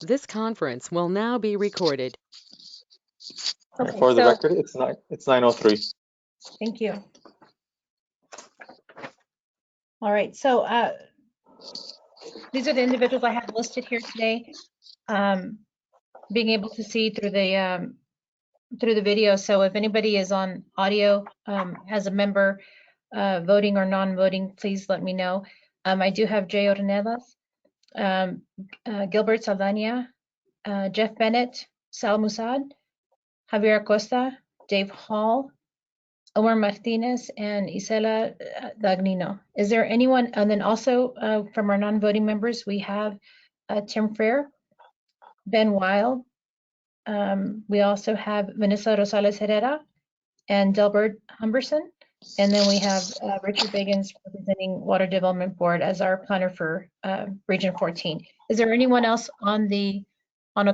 This conference will now be recorded. Okay, For the record, it's 9:03. Thank you. All right, so these are the individuals I have listed here today. Being able to see through the video. So if anybody is on audio as a member, voting or non-voting, please let me know. I do have Jay Ornelas, Gilbert Saldana, Jeff Bennett, Sal Musad, Javier Acosta, Dave Hall, Omar Martinez, and Isela Dagnino. Is there anyone, and then also from our non-voting members, we have Tim Freer, Ben Wild. We also have Vanessa Rosales Herrera and Delbert Humberson. And then we have Richard Biggins representing Water Development Board as our planner for Region 14. Is there anyone else on the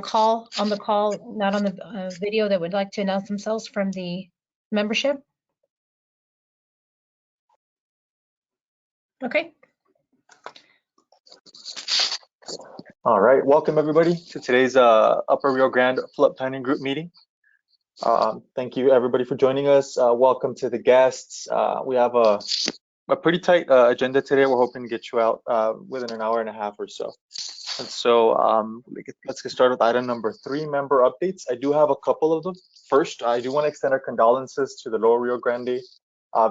call, not on the video, that would like to announce themselves from the membership? Okay. All right, welcome everybody to today's Upper Rio Grande Flood Planning Group meeting. Thank you everybody for joining us. Welcome to the guests. We have a pretty tight agenda today. We're hoping to get you out within an hour and a half or so. And so let's get started with item number 3, member updates. I do have a couple of them. First, I do want to extend our condolences to the Lower Rio Grande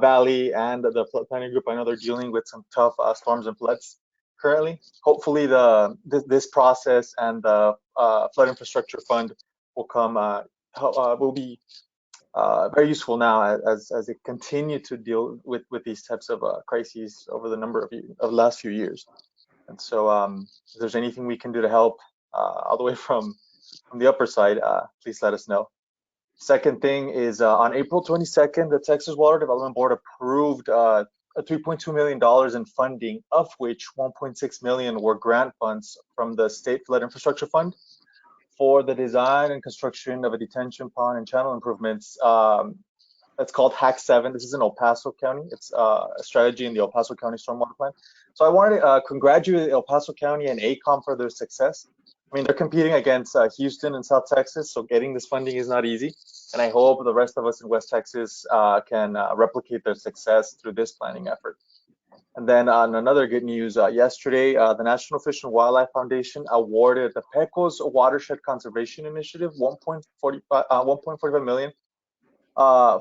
Valley and the flood planning group. I know they're dealing with some tough storms and floods currently. Hopefully this process and the flood infrastructure fund will be very useful now as they continue to deal with these types of crises over the number of last few years. And so if there's anything we can do to help all the way from the upper side, please let us know. Second thing is on April 22nd, the Texas Water Development Board approved $3.2 million in funding, of which $1.6 million were grant funds from the State Flood Infrastructure Fund for the design and construction of a detention pond and channel improvements. That's called Hack 7. This is in El Paso County. It's a strategy in the El Paso County Stormwater Plan. So I wanted to congratulate El Paso County and Ecom for their success. I mean, they're competing against Houston and South Texas, so getting this funding is not easy. And I hope the rest of us in West Texas can replicate their success through this planning effort. And then on another good news, yesterday, the National Fish and Wildlife Foundation awarded the Pecos Watershed Conservation Initiative $1.45 million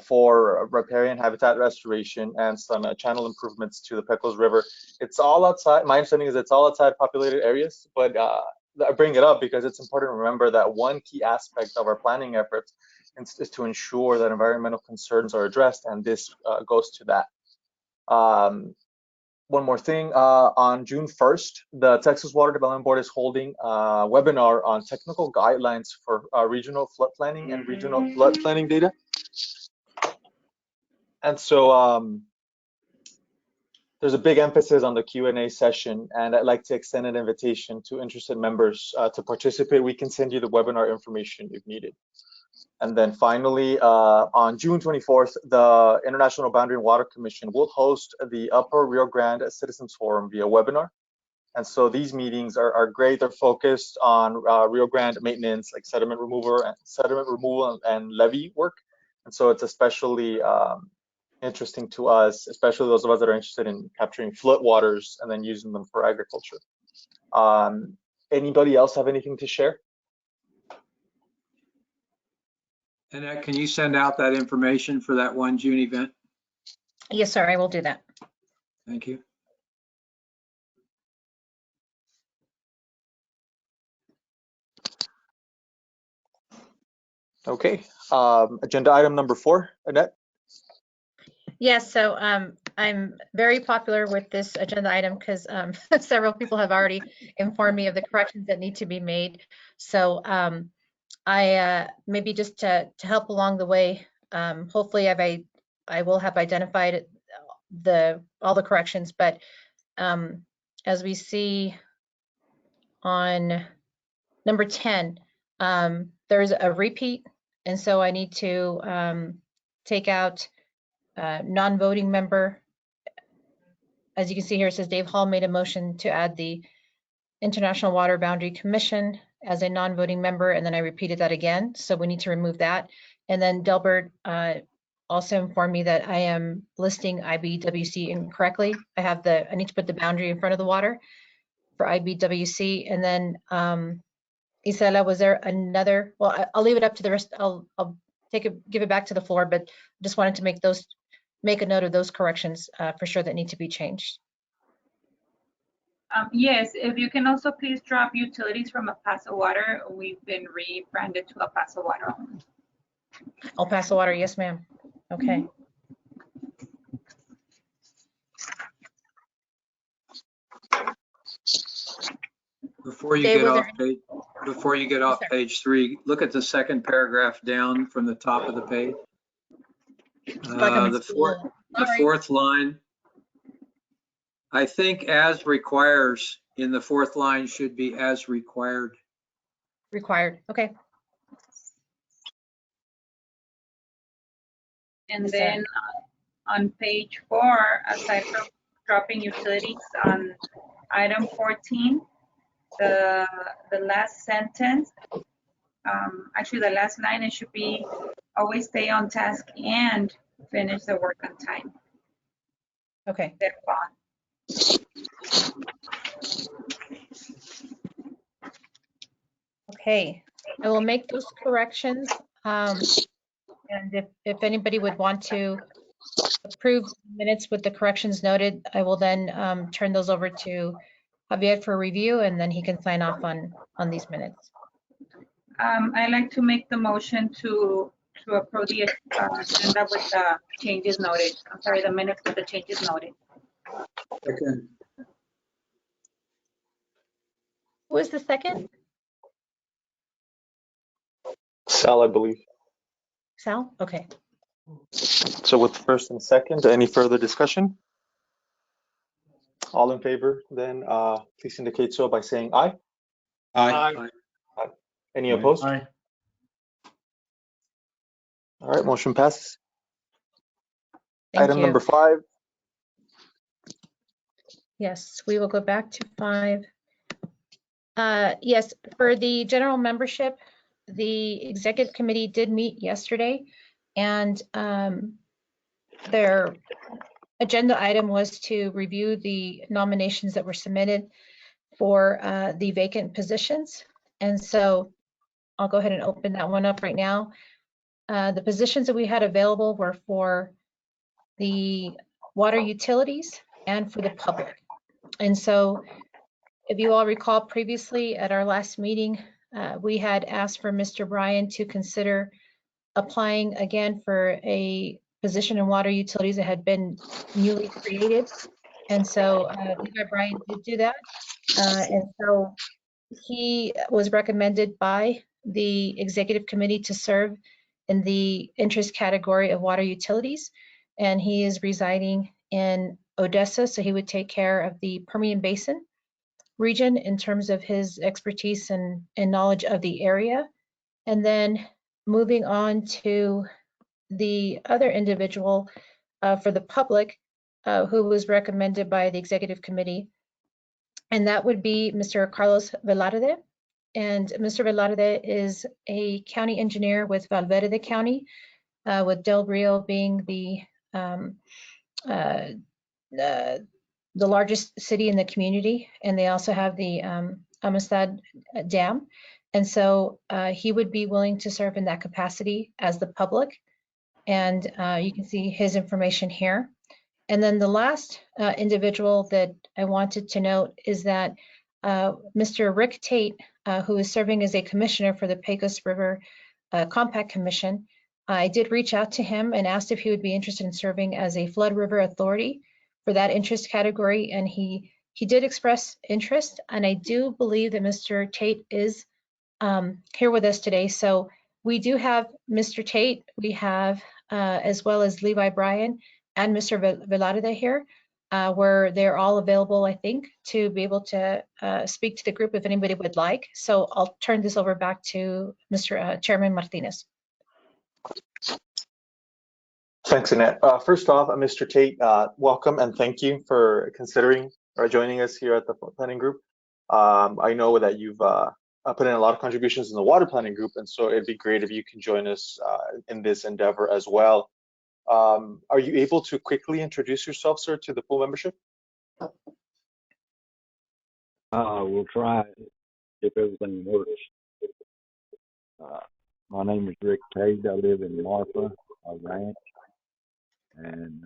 for riparian habitat restoration and some channel improvements to the Pecos River. It's all outside. My understanding is it's all outside populated areas, but I bring it up because it's important to remember that one key aspect of our planning efforts is to ensure that environmental concerns are addressed, and this goes to that. One more thing, on June 1st, the Texas Water Development Board is holding a webinar on technical guidelines for regional flood planning and regional flood planning data. And so there's a big emphasis on the Q&A session, and I'd like to extend an invitation to interested members to participate. We can send you the webinar information if needed. And then finally, on June 24th, the International Boundary and Water Commission will host the Upper Rio Grande Citizens Forum via webinar. And so these meetings are great. They're focused on Rio Grande maintenance, like sediment removal and levee work. And so it's especially interesting to us, especially those of us that are interested in capturing flood waters and then using them for agriculture. Anybody else have anything to share? Annette, can you send out that information for that 1 June event? Yes, sir, I will do that. Thank you. Okay, agenda item number 4, Annette. Yes, so I'm very popular with this agenda item because several people have already informed me of the corrections that need to be made. So I maybe just to help along the way, hopefully I will have identified all the corrections, but as we see on number 10, there's a repeat, and so I need to take out non-voting member. As you can see here, it says Dave Hall made a motion to add the International Water Boundary Commission as a non-voting member, and then I repeated that again. So we need to remove that. And then Delbert also informed me that I am listing IBWC incorrectly. I need to put the boundary in front of the water for IBWC. And then Isela, was there another? Well, I'll leave it up to the rest. I'll give it back to the floor, but just wanted to make a note of those corrections for sure that need to be changed. Yes, if you can also please drop utilities from El Paso Water. We've been rebranded to El Paso Water. El Paso Water, yes, ma'am. Okay. Before you Dave, get was off there page, before you get off Yes, page 3, look at the second paragraph down from the top of the page. like I'm in The school. fourth line. I think as requires in the fourth line should be as required. Required. Okay. And Yes, then on page 4, aside from dropping utilities on item 14, the last sentence, actually the last line, it should be always stay on task and finish the work on time. Okay. Okay. I will make those corrections. And if anybody would want to approve minutes with the corrections noted, I will then turn those over to Javier for review, and then he can sign off on these minutes. I'd like to make the motion to approve the agenda with the changes noted. I'm sorry, the minutes with the changes noted. Okay. Who is the second? Sal, I believe. Sal? Okay. So with first and second, any further discussion? All in favor, then please indicate so by saying aye. Aye. Any opposed? Aye. All right, motion passes. Thank Item you. number 5. Yes, we will go back to 5. Yes, for the general membership, the executive committee did meet yesterday, and their agenda item was to review the nominations that were submitted for the vacant positions. And so I'll go ahead and open that one up right now. The positions that we had available were for the water utilities and for the public. And so if you all recall previously at our last meeting, we had asked for Mr. Bryan to consider applying again for a position in water utilities that had been newly created. And so Levi Bryan did do that. And so he was recommended by the executive committee to serve in the interest category of water utilities. And he is residing in Odessa, so he would take care of the Permian Basin region in terms of his expertise and knowledge of the area. And then moving on to the other individual for the public who was recommended by the executive committee, and that would be Mr. Carlos Velarde. And Mr. Velarde is a county engineer with Valverde County, with Del Rio being the largest city in the community, and they also have the Amistad Dam. And so he would be willing to serve in that capacity as the public. And you can see his information here. And then the last individual that I wanted to note is that Mr. Rick Tate, who is serving as a commissioner for the Pecos River Compact Commission, I did reach out to him and asked if he would be interested in serving as a flood river authority for that interest category, and he did express interest. And I do believe that Mr. Tate is here with us today. So we do have Mr. Tate, we have as well as Levi Bryan and Mr. Velarde here, where they're all available, I think, to be able to speak to the group if anybody would like. So I'll turn this over back to Mr. Chairman Martinez. Thanks, Annette. First off, Mr. Tate, welcome and thank you for considering or joining us here at the planning group. I know that you've put in a lot of contributions in the water planning group, and so it'd be great if you can join us in this endeavor as well. Are you able to quickly introduce yourself, sir, to the full membership? We'll try if everything works. My name is Rick Tate. I live in Marfa, a ranch, and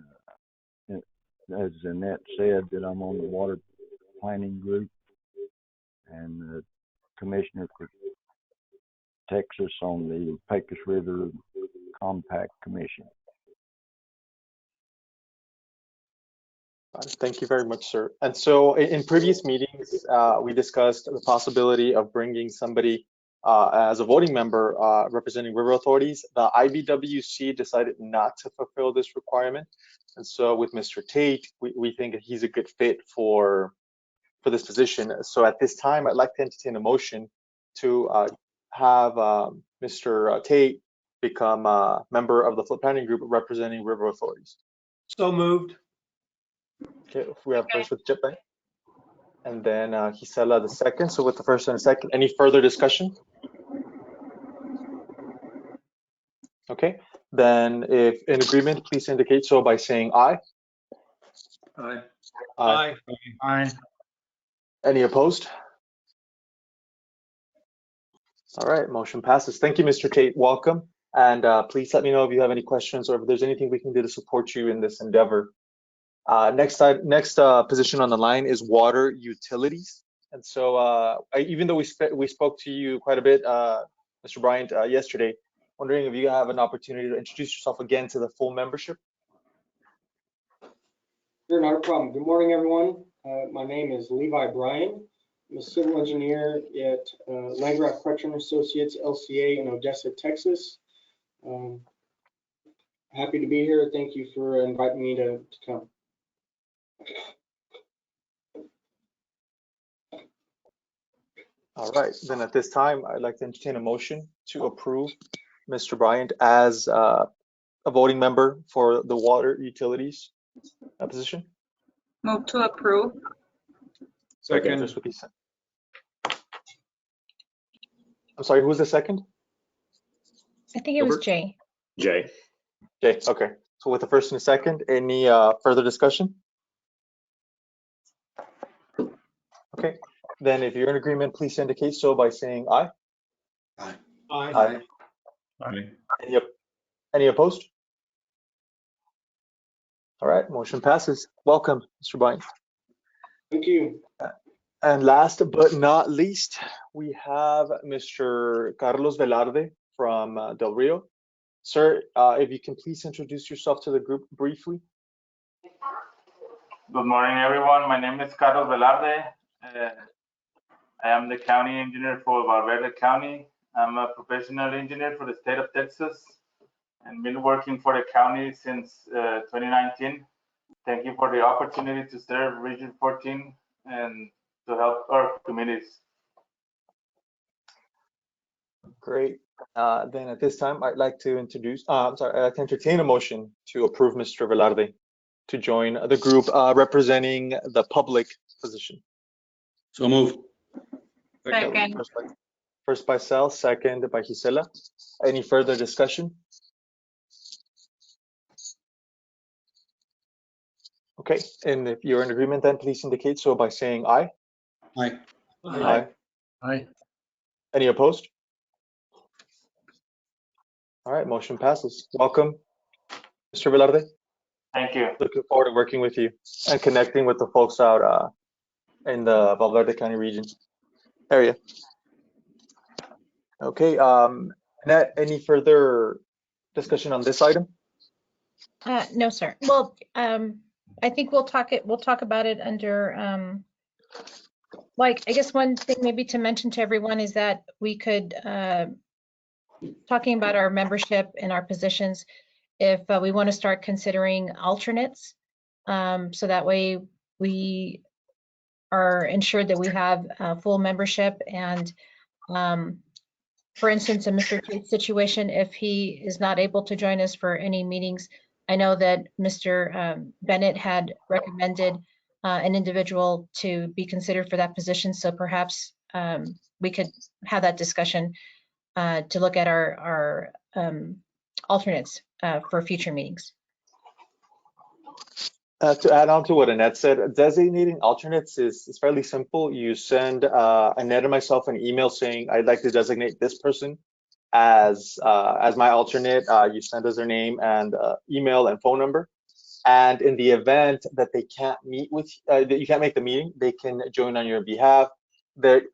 as Annette said, that I'm on the water planning group and the commissioner for Texas on the Pecos River Compact Commission. Thank you very much, sir. And so in previous meetings, we discussed the possibility of bringing somebody as a voting member representing river authorities. The IBWC decided not to fulfill this requirement. And so with Mr. Tate, we think he's a good fit for this position. So at this time, I'd like to entertain a motion to have Mr. Tate become a member of the flood planning group representing river authorities. So moved. Okay, we have first with Gilbert, and then Gisela the second. So with the first and the second, any further discussion? Okay, then if in agreement, please indicate so by saying aye. Aye. Aye. Aye. Any opposed? All right, motion passes. Thank you, Mr. Tate. Welcome. And please let me know if you have any questions or if there's anything we can do to support you in this endeavor. Next position on the line is water utilities. And so even though we spoke to you quite a bit, Mr. Bryant, yesterday, wondering if you have an opportunity to introduce yourself again to the full membership. Sure, not a problem. Good morning, everyone. My name is Levi Bryan. I'm a civil engineer at Landgraf Crutcher Associates, LCA in Odessa, Texas. Happy to be here. Thank you for inviting me to come. All right, then at this time, I'd like to entertain a motion to approve Mr. Bryant as a voting member for the water utilities position. Move to approve. Second. Just with the I'm sorry, who was the second? I think it was Gilbert? Jay. Jay. Okay, okay. So with the first and the second, any further discussion? Okay, then if you're in agreement, please indicate so by saying aye. Aye. Aye. Aye. Any opposed? All right, motion passes. Welcome, Mr. Bryant. Thank you. And last but not least, we have Mr. Carlos Velarde from Del Rio. Sir, if you can please introduce yourself to the group briefly. Good morning, everyone. My name is Carlos Velarde. I am the county engineer for Bartlett County. I'm a professional engineer for the state of Texas and been working for the county since 2019. Thank you for the opportunity to serve Region 14 and to help our communities. Great. Then at this time, I'd like to I'd like to entertain a motion to approve Mr. Velarde to join the group representing the public position. So moved. Second. First by Sal, second by Gisela. Any further discussion? Okay, and if you're in agreement, then please indicate so by saying aye. Aye. Aye. Aye. Any opposed? All right, motion passes. Welcome, Mr. Velarde. Thank you. Looking forward to working with you and connecting with the folks out in the Valverde County region area. Okay, Annette, any further discussion on this item? No, sir. Well, I think we'll talk about it under, like, I guess one thing maybe to mention to everyone is that we could, talking about our membership and our positions, if we want to start considering alternates, so that way we are ensured that we have full membership. And for instance, in Mr. Tate's situation, if he is not able to join us for any meetings, I know that Mr. Bennett had recommended an individual to be considered for that position. So perhaps we could have that discussion to look at our alternates for future meetings. To add on to what Annette said, designating alternates is fairly simple. You send Annette and myself an email saying, I'd like to designate this person as my alternate. You send us their name and email and phone number. And in the event that they can't meet with, that you can't make the meeting, they can join on your behalf.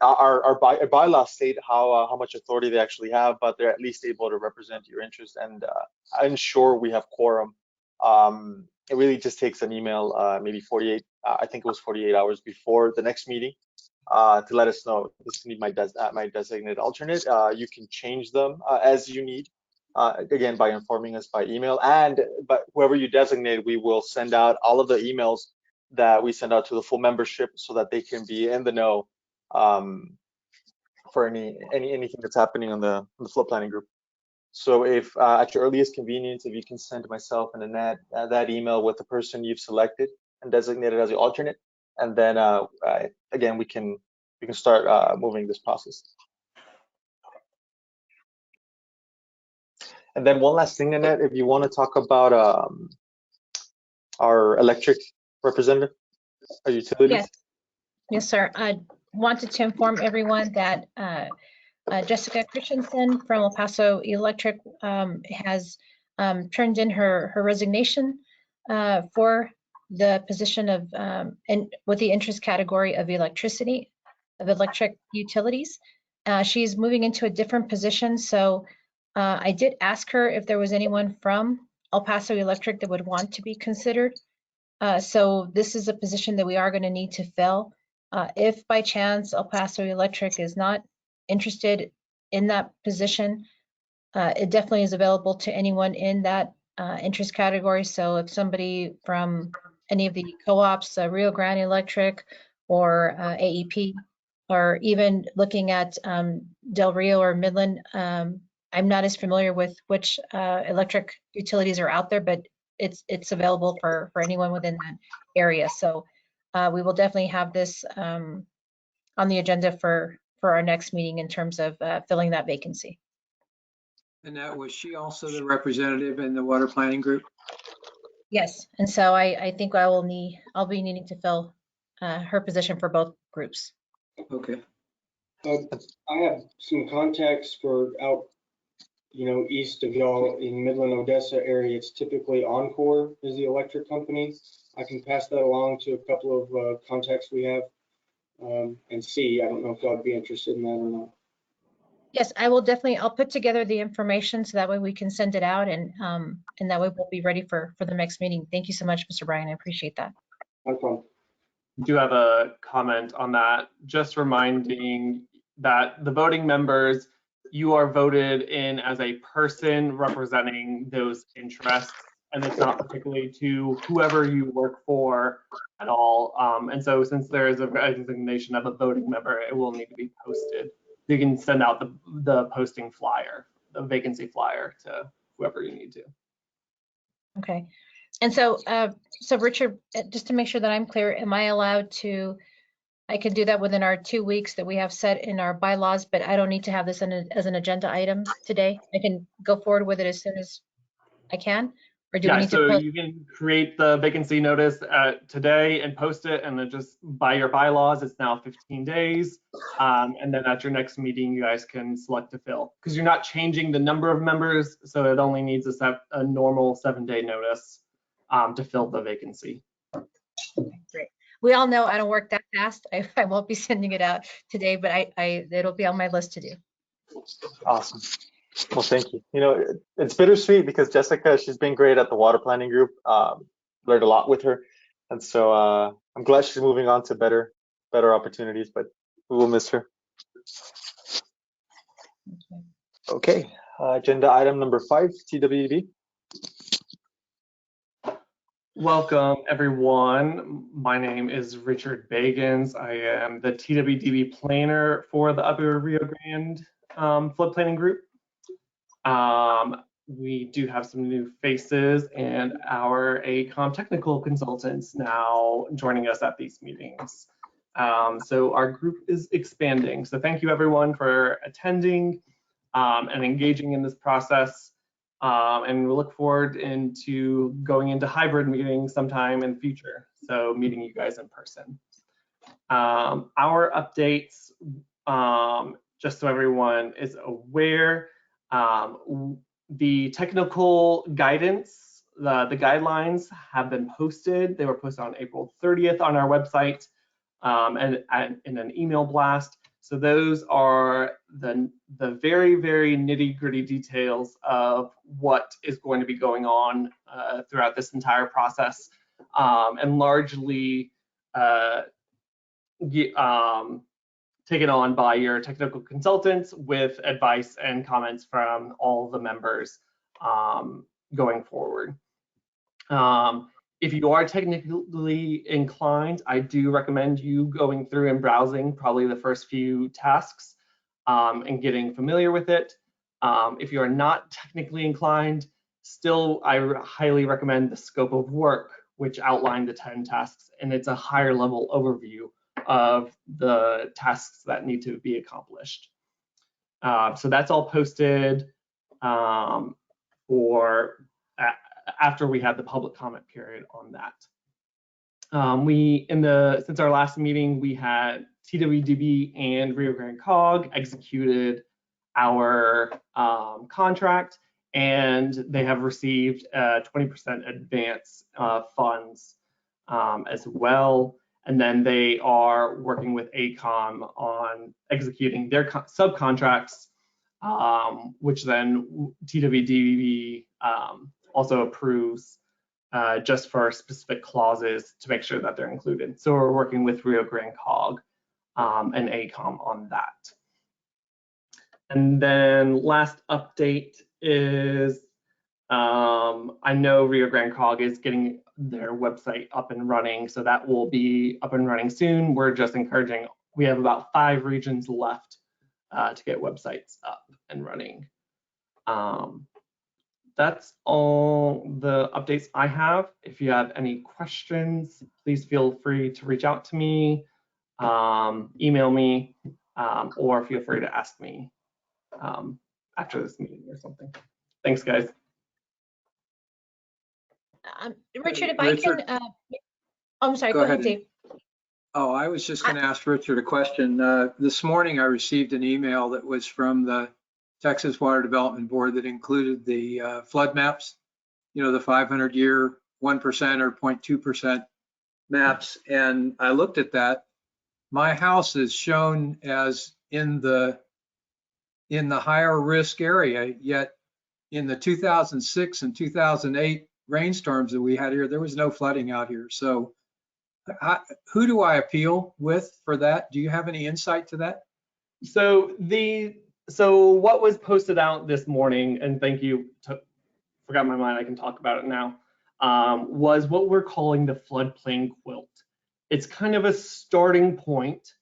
Our bylaws state how much authority they actually have, but they're at least able to represent your interest and ensure we have quorum. It really just takes an email, maybe 48, I think it was 48 hours before the next meeting, to let us know this is my designated alternate. You can change them as you need, again, by informing us by email. But whoever you designate, we will send out all of the emails that we send out to the full membership so that they can be in the know for anything that's happening on the flood planning group. So if at your earliest convenience, if you can send myself and Annette that email with the person you've selected and designated as the alternate, and then again we can start moving this process. And then one last thing, Annette, if you want to talk about our electric representative, our utilities. Yes, sir. I wanted to inform everyone that Jessica Christensen from El Paso Electric has turned in her resignation for the position of with the interest category of electric utilities. She's moving into a different position, so I did ask her if there was anyone from El Paso Electric that would want to be considered. So this is a position that we are going to need to fill. If by chance El Paso Electric is not interested in that position, it definitely is available to anyone in that interest category. So if somebody from any of the co-ops, Rio Grande Electric or AEP, or even looking at Del Rio or Midland, I'm not as familiar with which electric utilities are out there, but it's available for anyone within that area. So we will definitely have this on the agenda for our next meeting in terms of filling that vacancy. And that was she also the representative in the water planning group? Yes, and so I think I'll be needing to fill her position for both groups. Okay. I have some contacts for out, east of y'all in Midland, Odessa area. It's typically Encore is the electric company. I can pass that along to a couple of contacts we have and see. I don't know if y'all would be interested in that or not. Yes, I will definitely. I'll put together the information so that way we can send it out, and that way we'll be ready for the next meeting. Thank you so much, Mr. Bryan. I appreciate that. No problem. I do have a comment on that. Just reminding that the voting members, you are voted in as a person representing those interests, and it's not particularly to whoever you work for at all. And so since there is a designation of a voting member, it will need to be posted. You can send out the posting flyer, the vacancy flyer, to whoever you need to. Okay. And so, so Richard, just to make sure that I'm clear, am I allowed to, I can do that within our 2 weeks that we have set in our bylaws, but I don't need to have this as an agenda item today? I can go forward with it as soon as I can? Or do we need to so you can create the vacancy notice today and post it, and then just by your bylaws, it's now 15 days. And then at your next meeting, you guys can select to fill, because you're not changing the number of members, so it only needs a normal 7-day notice to fill the vacancy. Okay, great. We all know I don't work that fast. I won't be sending it out today, but it'll be on my list to do. Awesome. Well, thank you. It's bittersweet because Jessica, she's been great at the water planning group. Learned a lot with her, and so I'm glad she's moving on to better opportunities. But we will miss her. Okay. Agenda item number 5, TWDB. Welcome, everyone. My name is Richard Bagans. I am the TWDB Planner for the Upper Rio Grande Flood Planning Group. We do have some new faces and our Ecom technical consultants now joining us at these meetings. So our group is expanding. So thank you everyone for attending and engaging in this process. And we look forward into going into hybrid meetings sometime in the future. So meeting you guys in person. Our updates, just so everyone is aware, the technical guidance, the guidelines have been posted. They were posted on April 30th on our website and in an email blast. So those are the very, very nitty-gritty details of what is going to be going on throughout this entire process, and largely taken on by your technical consultants with advice and comments from all the members going forward. If you are technically inclined, I do recommend you going through and browsing probably the first few tasks and getting familiar with it. If you are not technically inclined, still I highly recommend the scope of work, which outlined the 10 tasks, and it's a higher level overview of the tasks that need to be accomplished. So that's all posted after we had the public comment period on that. Since our last meeting, we had TWDB and Rio Grande COG executed our contract, and they have received 20% advance funds as well. And then they are working with Ecom on executing their subcontracts, which then TWDB also approves just for specific clauses to make sure that they're included. So we're working with Rio Grande COG and Ecom on that. And then last update is I know Rio Grande COG is getting their website up and running, so that will be up and running soon. We're just encouraging, we have about 5 regions left to get websites up and running. That's all the updates I have. If you have any questions, please feel free to reach out to me, email me, or feel free to ask me after this meeting or something. Thanks, guys. Richard, if I can, I'm sorry, go ahead, Dave. Oh, I was just going to ask Richard a question. This morning I received an email that was from the Texas Water Development Board that included the flood maps, you know, the 500-year 1% or 0.2% maps. And I looked at that. My house is shown as in the higher risk area, yet in the 2006 and 2008 rainstorms that we had here, there was no flooding out here. So who do I appeal with for that? Do you have any insight to that? So what was posted out this morning, and thank you, forgot my mind, I can talk about it now, was what we're calling the floodplain quilt. It's kind of a starting point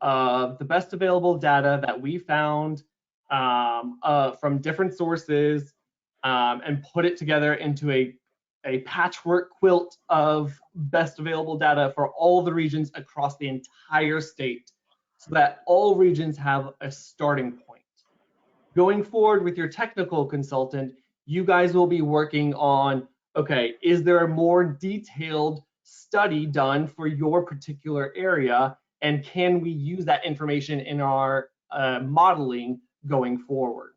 of the best available data that we found from different sources and put it together into a patchwork quilt of best available data for all the regions across the entire state, so that all regions have a starting point. Going forward with your technical consultant, you guys will be working on, okay, is there a more detailed study done for your particular area, and can we use that information in our modeling going forward?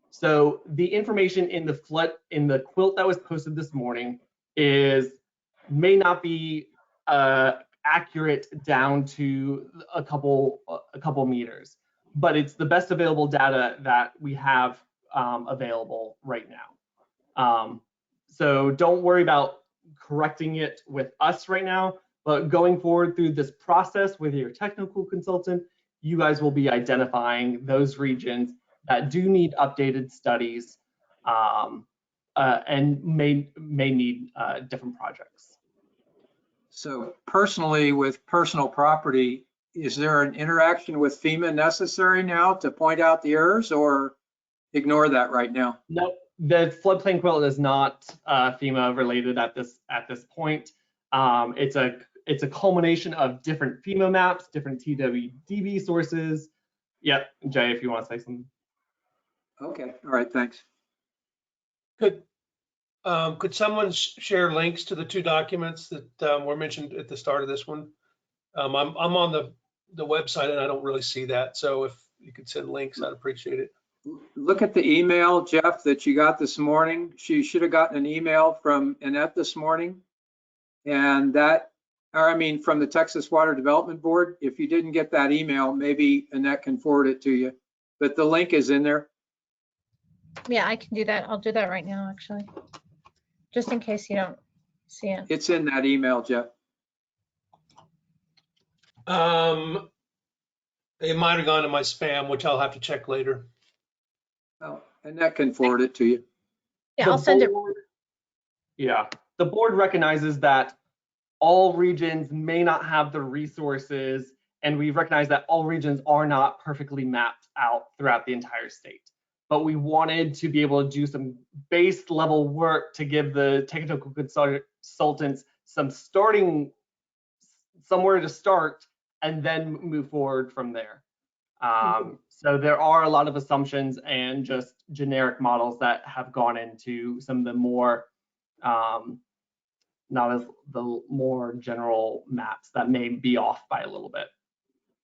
So the information in the quilt that was posted this morning may not be accurate down to a couple meters, but it's the best available data that we have available right now. So don't worry about correcting it with us right now, but going forward through this process with your technical consultant, you guys will be identifying those regions that do need updated studies and may need different projects. So personally, with personal property, is there an interaction with FEMA necessary now to point out the errors, or ignore that right now? No, the floodplain quilt is not FEMA related at this point. It's it's a culmination of different FEMA maps, different TWDB sources. Yep, Jay, if you want to say something. Okay, all right, thanks. Could someone share links to the two documents that were mentioned at the start of this one? I'm on the website and I don't really see that. So if you could send links, I'd appreciate it. Look at the email, Jeff, that you got this morning. She should have gotten an email from Annette this morning. And that, or I mean, from the Texas Water Development Board. If you didn't get that email, maybe Annette can forward it to you. But the link is in there. Yeah, I can do that. I'll do that right now, actually. Just in case you don't see it. It's in that email, Jeff. It might have gone to my spam, which I'll have to check later. Oh, Annette can forward it to you. Yeah, I'll send it. Yeah, the board recognizes that all regions may not have the resources, and we recognize that all regions are not perfectly mapped out throughout the entire state. But we wanted to be able to do some base level work to give the technical consultants some somewhere to start, and then move forward from there. So there are a lot of assumptions and just generic models that have gone into some of the more, not as the more general maps that may be off by a little bit.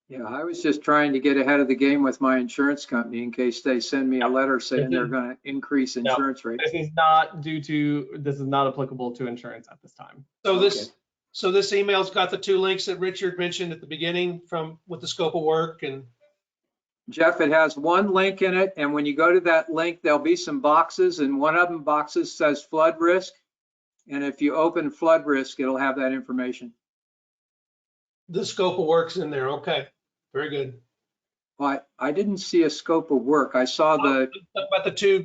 Yeah, I was just trying to get ahead of the game with my insurance company in case they send me a letter saying they're going to increase insurance rates. This is not applicable to insurance at this time. So this email's got the two links that Richard mentioned at the beginning with the scope of work. And Jeff, it has one link in it, and when you go to that link, there'll be some boxes, and one of them boxes says flood risk. And if you open flood risk, it'll have that information. The scope of work's in there. Okay, very good. Well, I didn't see a scope of work. I saw about the two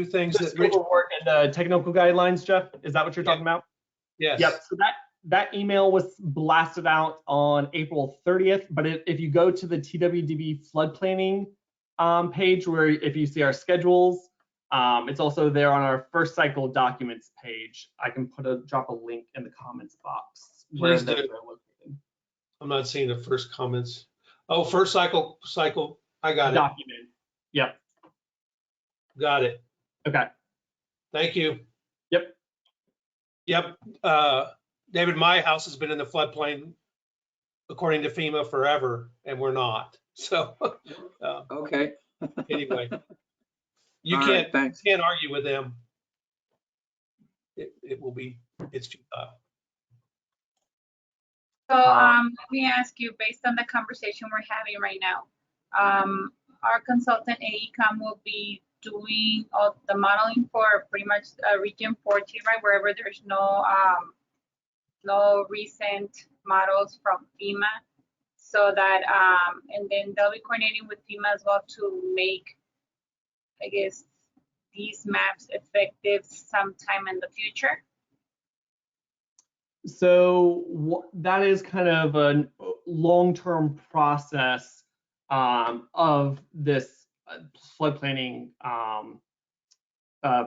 things that scope of work and the technical guidelines, Jeff. Is that what you're talking about? Yes. Yep. So that email was blasted out on April 30th. But if you go to the TWDB flood planning page, where if you see our schedules, it's also there on our first cycle documents page. I can drop a link in the comments box. Please do. I'm not seeing the first comments. Oh, first cycle. I got it. Document. Yep. Got it. Okay. Thank you. Yep. David, my house has been in the floodplain according to FEMA forever, and we're not. So, okay. Anyway, you can't argue with them. It's futile. So let me ask you, based on the conversation we're having right now, our consultant at Ecom will be doing all the modeling for pretty much region 14, right? Wherever there's no recent models from FEMA, so that and then they'll be coordinating with FEMA as well to make, I guess, these maps effective sometime in the future. So that is kind of a long-term process of this flood planning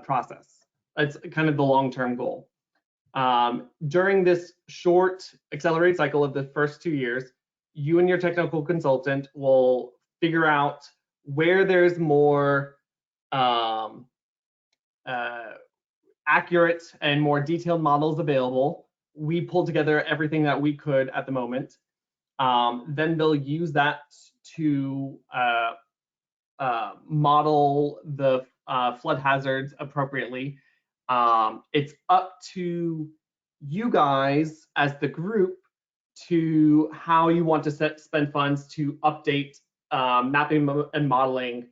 process. It's kind of the long-term goal. During this short accelerated cycle of the first 2 years, you and your technical consultant will figure out where there's more accurate and more detailed models available. We pulled together everything that we could at the moment. Then they'll use that to model the flood hazards appropriately. It's up to you guys as the group to how you want to spend funds to update mapping and modeling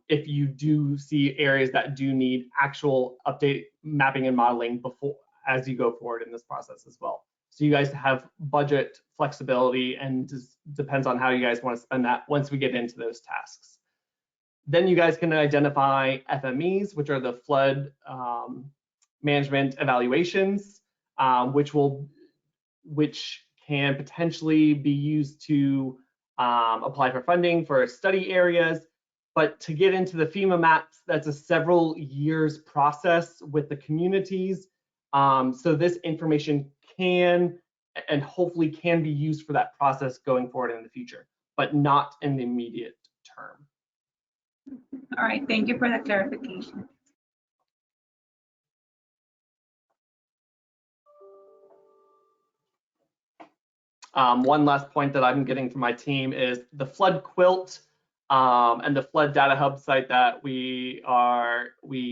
if you do see areas that do need actual update mapping and modeling as you go forward in this process as well. So you guys have budget flexibility, and just depends on how you guys want to spend that once we get into those tasks. Then you guys can identify FMEs, which are the flood management evaluations, which can potentially be used to apply for funding for study areas. But to get into the FEMA maps, that's a several years process with the communities. So this information can and hopefully can be used for that process going forward in the future, but not in the immediate term. All right, thank you for the clarification. One last point that I'm getting from my team is the flood quilt and the flood data hub site that we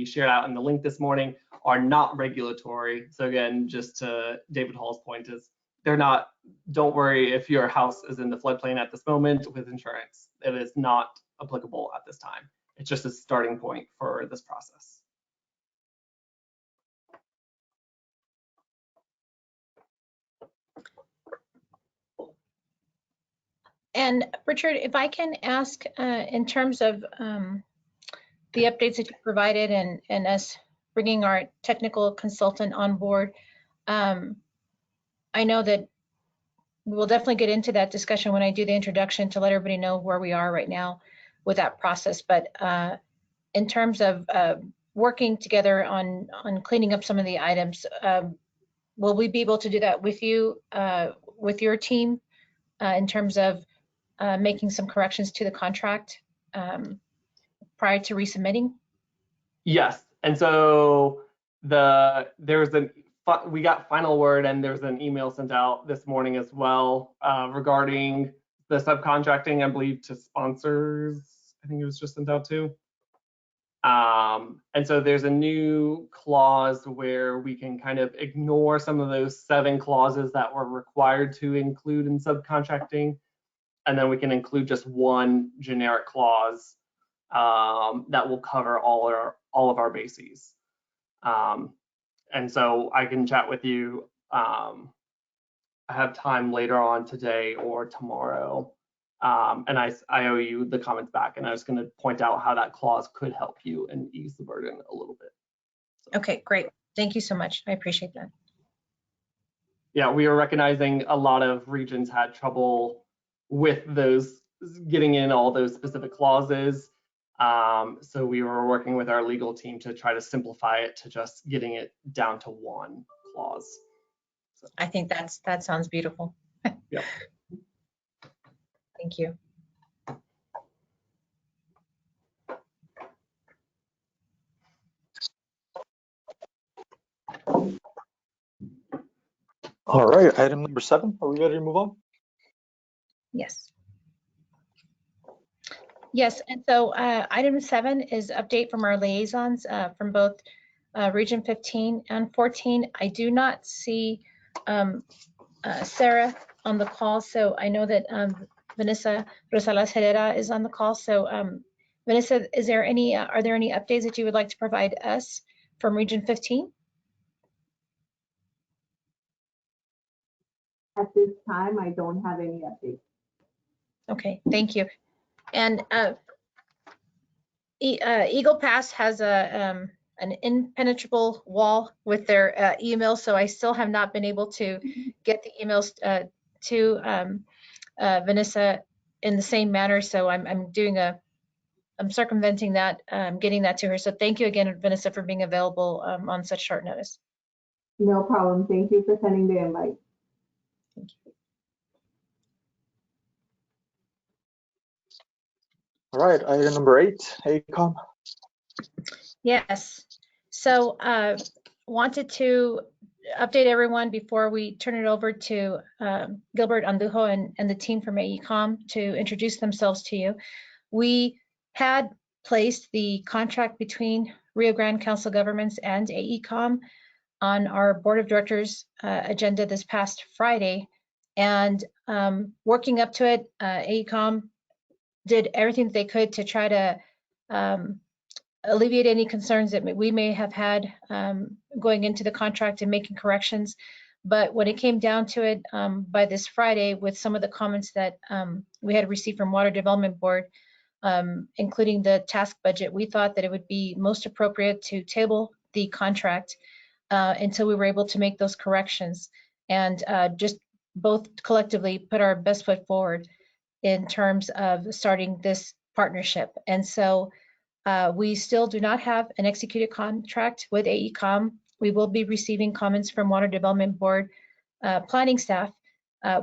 shared out in the link this morning are not regulatory. So again, just to David Hall's point is they're not, don't worry if your house is in the floodplain at this moment with insurance. It is not applicable at this time. It's just a starting point for this process. And Richard, if I can ask, in terms of the updates that you provided and us bringing our technical consultant on board, I know that we'll definitely get into that discussion when I do the introduction to let everybody know where we are right now with that process. But in terms of working together on cleaning up some of the items, will we be able to do that with you, with your team, in terms of making some corrections to the contract prior to resubmitting? Yes, and so we got final word, and there's an email sent out this morning as well regarding the subcontracting, I believe, to sponsors. I think it was just sent out too. And so there's a new clause where we can kind of ignore some of those 7 clauses that were required to include in subcontracting. And then we can include just one generic clause that will cover all of our bases. And so I can chat with you. I have time later on today or tomorrow. And I owe you the comments back, and I was going to point out how that clause could help you and ease the burden a little bit. So. Okay, great. Thank you so much. I appreciate that. Yeah, we are recognizing a lot of regions had trouble with those, getting in all those specific clauses. So we were working with our legal team to try to simplify it to just getting it down to one clause. So. I think that sounds beautiful. Yep. Thank you. All right, item number 7. Are we ready to move on? Yes. Yes, and so item 7 is update from our liaisons from both Region 15 and 14. I do not see Sarah on the call, so I know that Vanessa Rosales Herrera is on the call. So Vanessa, are there any updates that you would like to provide us from Region 15? At this time, I don't have any updates. Okay, thank you. And Eagle Pass has an impenetrable wall with their email, so I still have not been able to get the emails to Vanessa in the same manner. So I'm circumventing that, getting that to her. So thank you again, Vanessa, for being available on such short notice. No problem. Thank you for sending the invite. Thank you. All right, item number 8, Ecom. Yes. So wanted to update everyone before we turn it over to Gilbert Andujo and the team from Ecom to introduce themselves to you. We had placed the contract between Rio Grande Council Governments and Ecom on our board of directors agenda this past Friday, and working up to it, Ecom did everything that they could to try to alleviate any concerns that we may have had going into the contract and making corrections. But when it came down to it, by this Friday, with some of the comments that we had received from Water Development Board, including the task budget, we thought that it would be most appropriate to table the contract until we were able to make those corrections and just both collectively put our best foot forward in terms of starting this partnership. And so we still do not have an executed contract with AECOM. We will be receiving comments from Water Development Board planning staff,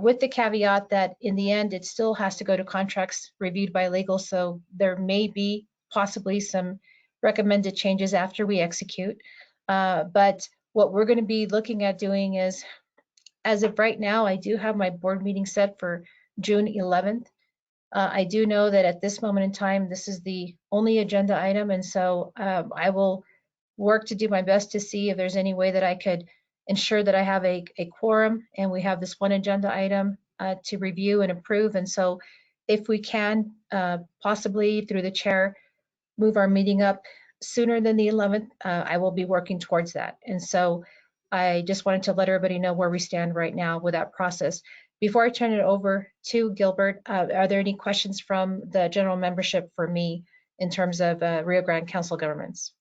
with the caveat that in the end, it still has to go to contracts reviewed by legal. So there may be possibly some recommended changes after we execute. But what we're going to be looking at doing is, as of right now, I do have my board meeting set for June 11th. I do know that at this moment in time, this is the only agenda item. And so I will work to do my best to see if there's any way that I could ensure that I have a quorum and we have this one agenda item to review and approve. And so if we can, possibly through the chair, move our meeting up sooner than the 11th, I will be working towards that. And so I just wanted to let everybody know where we stand right now with that process. Before I turn it over to Gilbert, are there any questions from the general membership for me in terms of Rio Grande Council governments?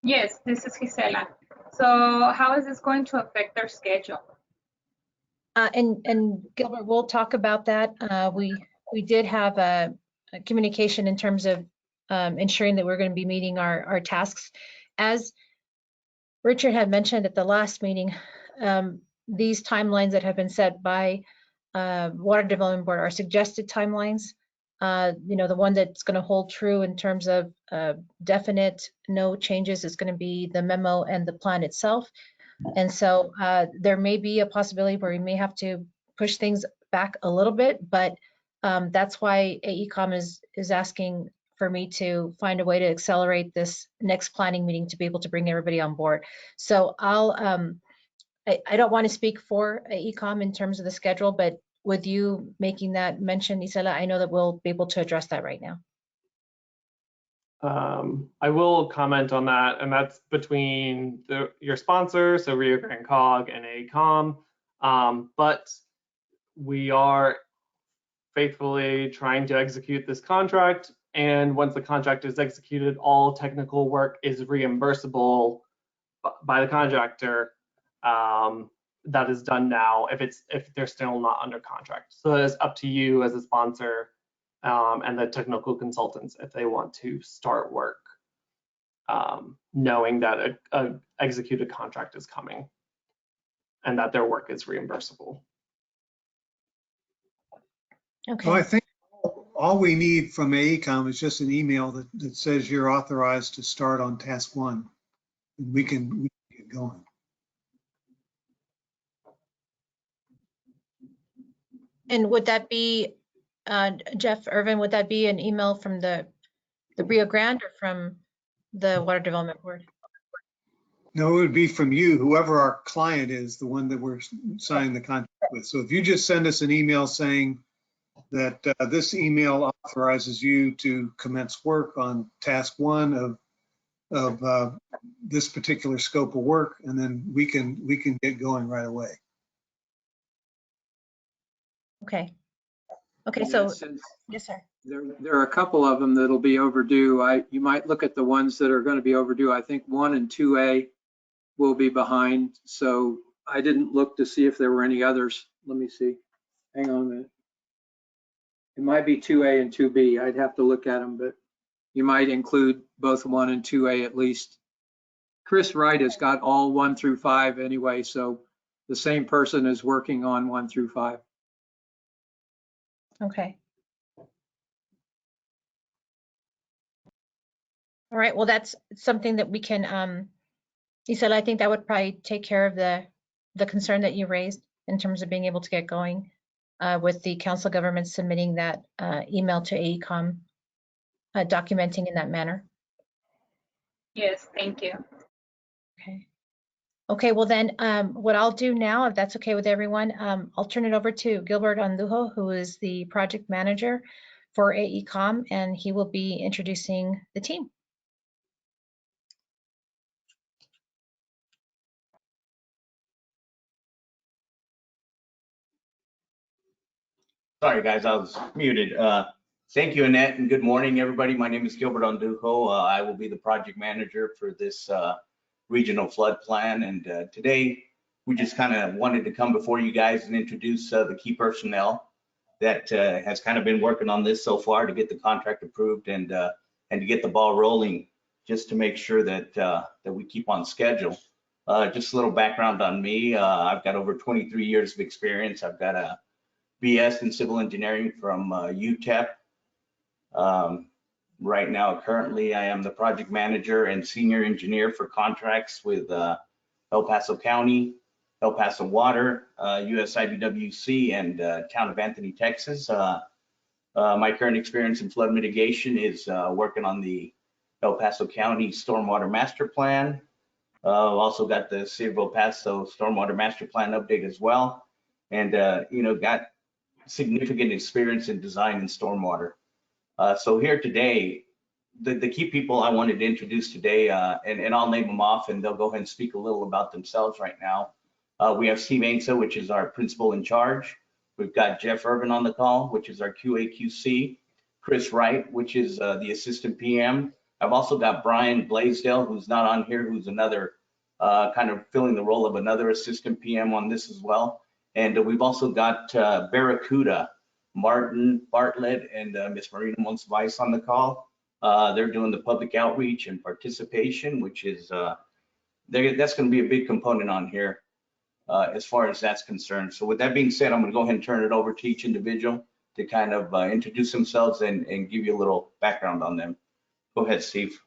Yes, this is Gisela. So how is this going to affect their schedule? And Gilbert, we'll talk about that. We did have a communication in terms of ensuring that we're going to be meeting our tasks. As Richard had mentioned at the last meeting, these timelines that have been set by Water Development Board are suggested timelines. The one that's going to hold true in terms of definite no changes is going to be the memo and the plan itself. And so there may be a possibility where we may have to push things back a little bit, but that's why Ecom is asking for me to find a way to accelerate this next planning meeting to be able to bring everybody on board. So I don't want to speak for Ecom in terms of the schedule, but with you making that mention, Isela, I know that we'll be able to address that right now. I will comment on that, and that's between your sponsor, so Rio Grande COG and Ecom, but we are faithfully trying to execute this contract, and once the contract is executed, all technical work is reimbursable by the contractor. That is done now if they're still not under contract. So it's up to you as a sponsor and the technical consultants if they want to start work, knowing that a executed contract is coming and that their work is reimbursable. Okay. Well, I think all we need from AECOM is just an email that says you're authorized to start on task 1, and we can get going. And would that be, Jeff Irvin, would that be an email from the Rio Grande or from the Water Development Board? No, it would be from you, whoever our client is, the one that we're signing the contract with. So if you just send us an email saying that this email authorizes you to commence work on task 1 of this particular scope of work, and then we can get going right away. Okay. Okay, so, yes, sir. There are a couple of them that'll be overdue. You might look at the ones that are going to be overdue. I think 1 and 2A will be behind. So I didn't look to see if there were any others. Let me see. Hang on a minute. It might be 2A and 2B. I'd have to look at them, but you might include both 1 and 2A at least. Chris Wright has got all 1 through 5 anyway, so the same person is working on 1 through 5. Okay. All right, well, that's something that we can, Isela, I think that would probably take care of the concern that you raised in terms of being able to get going with the council government submitting that email to AECOM, documenting in that manner. Yes, thank you. Okay. Okay, well then, what I'll do now, if that's okay with everyone, I'll turn it over to Gilbert Andujo, who is the project manager for AECOM, and he will be introducing the team. Sorry, guys, I was muted. Thank you, Annette, and good morning, everybody. My name is Gilbert Andujo. I will be the project manager for this regional flood plan. And today, we just kind of wanted to come before you guys and introduce the key personnel that has kind of been working on this so far to get the contract approved and to get the ball rolling, just to make sure that that we keep on schedule. Just a little background on me. I've got over 23 years of experience. I've got a BS in civil engineering from UTEP. Right now, currently, I am the project manager and senior engineer for contracts with El Paso County, El Paso Water, USIBWC, and Town of Anthony, Texas. My current experience in flood mitigation is working on the El Paso County Stormwater Master Plan. Also got the City of El Paso Stormwater Master Plan update as well. And, got significant experience in design and stormwater. So here today, the key people I wanted to introduce today, and I'll name them off and they'll go ahead and speak a little about themselves right now. We have Steve Ainsa, which is our principal in charge. We've got Jeff Irvin on the call, which is our QA/QC. Chris Wright, which is the assistant PM. I've also got Brian Blasdell, who's not on here, who's another kind of filling the role of another assistant PM on this as well. And we've also got Barracuda, Martin Bartlett, and Miss Marina Monsisway on the call. They're doing the public outreach and participation, which is, that's going to be a big component on here as far as that's concerned. So with that being said, I'm going to go ahead and turn it over to each individual to kind of introduce themselves and give you a little background on them. Go ahead, Steve.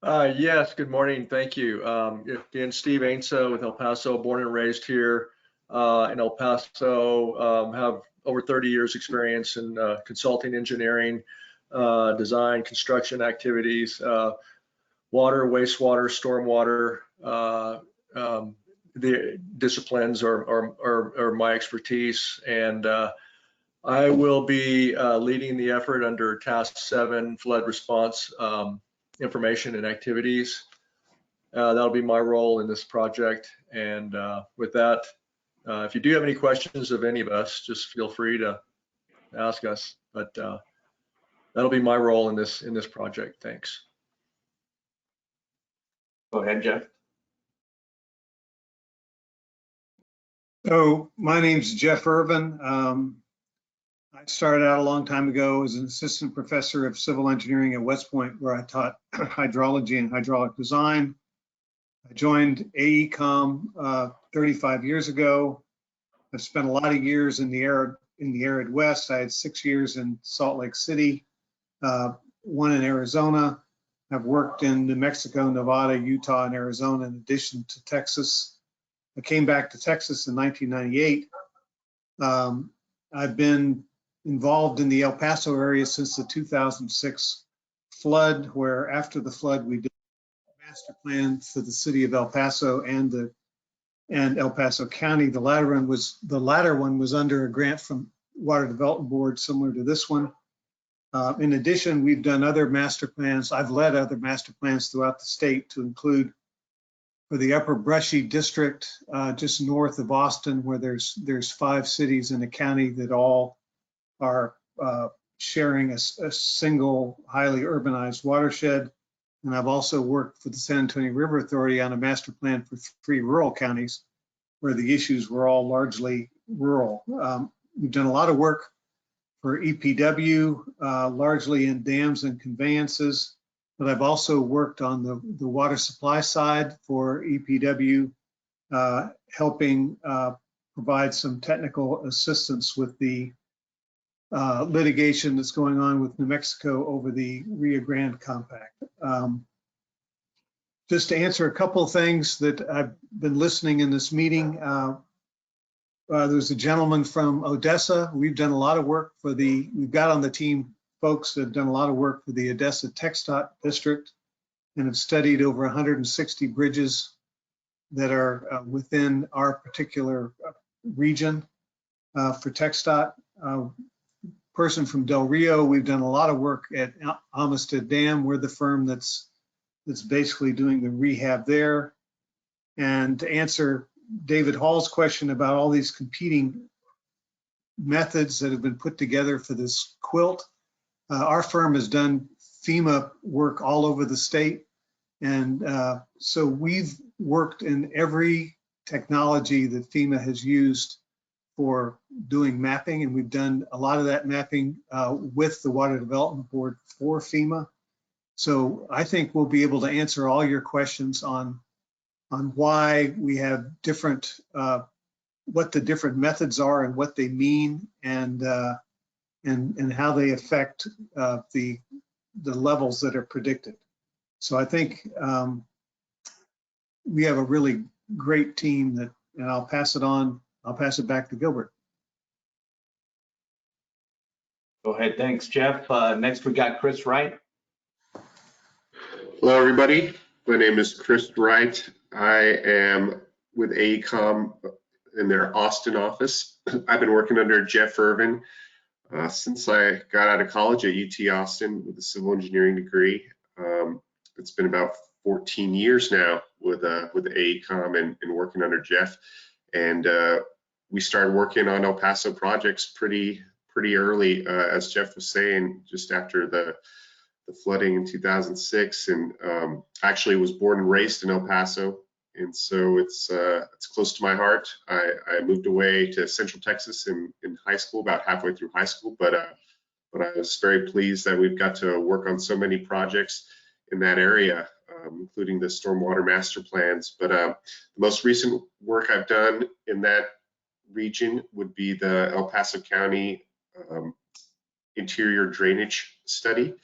Yes, good morning. Thank you. Again, Steve Ainsa with El Paso, born and raised here in El Paso. Have over 30 years experience in consulting, engineering, design, construction activities, water, wastewater, stormwater. The disciplines are my expertise, and I will be leading the effort under Task 7, Flood Response Information and Activities. That'll be my role in this project. And with that, if you do have any questions of any of us, just feel free to ask us. But that'll be my role in this project. Thanks. Go ahead, Jeff. So my name's Jeff Irvin. I started out a long time ago as an assistant professor of civil engineering at West Point, where I taught hydrology and hydraulic design. I joined Ecom 35 years ago. I've spent a lot of years in the arid West. I had 6 years in Salt Lake City, 1 in Arizona. I've worked in New Mexico, Nevada, Utah, and Arizona, in addition to Texas. I came back to Texas in 1998. I've been involved in the El Paso area since the 2006 flood, where after the flood we did a master plan for the city of El Paso and El Paso County. The latter one was under a grant from Water Development Board, similar to this one. In addition, we've done other master plans. I've led other master plans throughout the state, to include for the Upper Brushy District, just north of Austin, where there's 5 cities in the county that all are sharing a single highly urbanized watershed. And I've also worked for the San Antonio River Authority on a master plan for 3 rural counties, where the issues were all largely rural. We've done a lot of work for EPW, largely in dams and conveyances, but I've also worked on the water supply side for EPW, helping provide some technical assistance with the litigation that's going on with New Mexico over the Rio Grande compact. Just to answer a couple of things that I've been listening in this meeting. There's a gentleman from Odessa. We've done a lot of work we've got on the team folks that have done a lot of work for the Odessa TxDOT district and have studied over 160 bridges that are within our particular region for TxDOT. Person from Del Rio, we've done a lot of work at Amistad Dam. We're the firm that's basically doing the rehab there. And to answer David Hall's question about all these competing methods that have been put together for this quilt, our firm has done FEMA work all over the state. And so we've worked in every technology that FEMA has used for doing mapping, and we've done a lot of that mapping with the Water Development Board for FEMA. So I think we'll be able to answer all your questions on why we have different, what the different methods are and what they mean, and how they affect the levels that are predicted. So I think we have a really great team that, and I'll pass it back to Gilbert. Go ahead. Thanks, Jeff. Next, we got Chris Wright. Hello, everybody. My name is Chris Wright. I am with Ecom in their Austin office. I've been working under Jeff Irvin since I got out of college at UT Austin with a civil engineering degree. It's been about 14 years now with Ecom and working under Jeff. And we started working on El Paso projects pretty early, as Jeff was saying, just after the flooding in 2006, and actually was born and raised in El Paso, and so it's close to my heart. I moved away to Central Texas in high school, about halfway through high school, but I was very pleased that we've got to work on so many projects in that area, including the stormwater master plans. But the most recent work I've done in that region would be the El Paso County interior drainage study.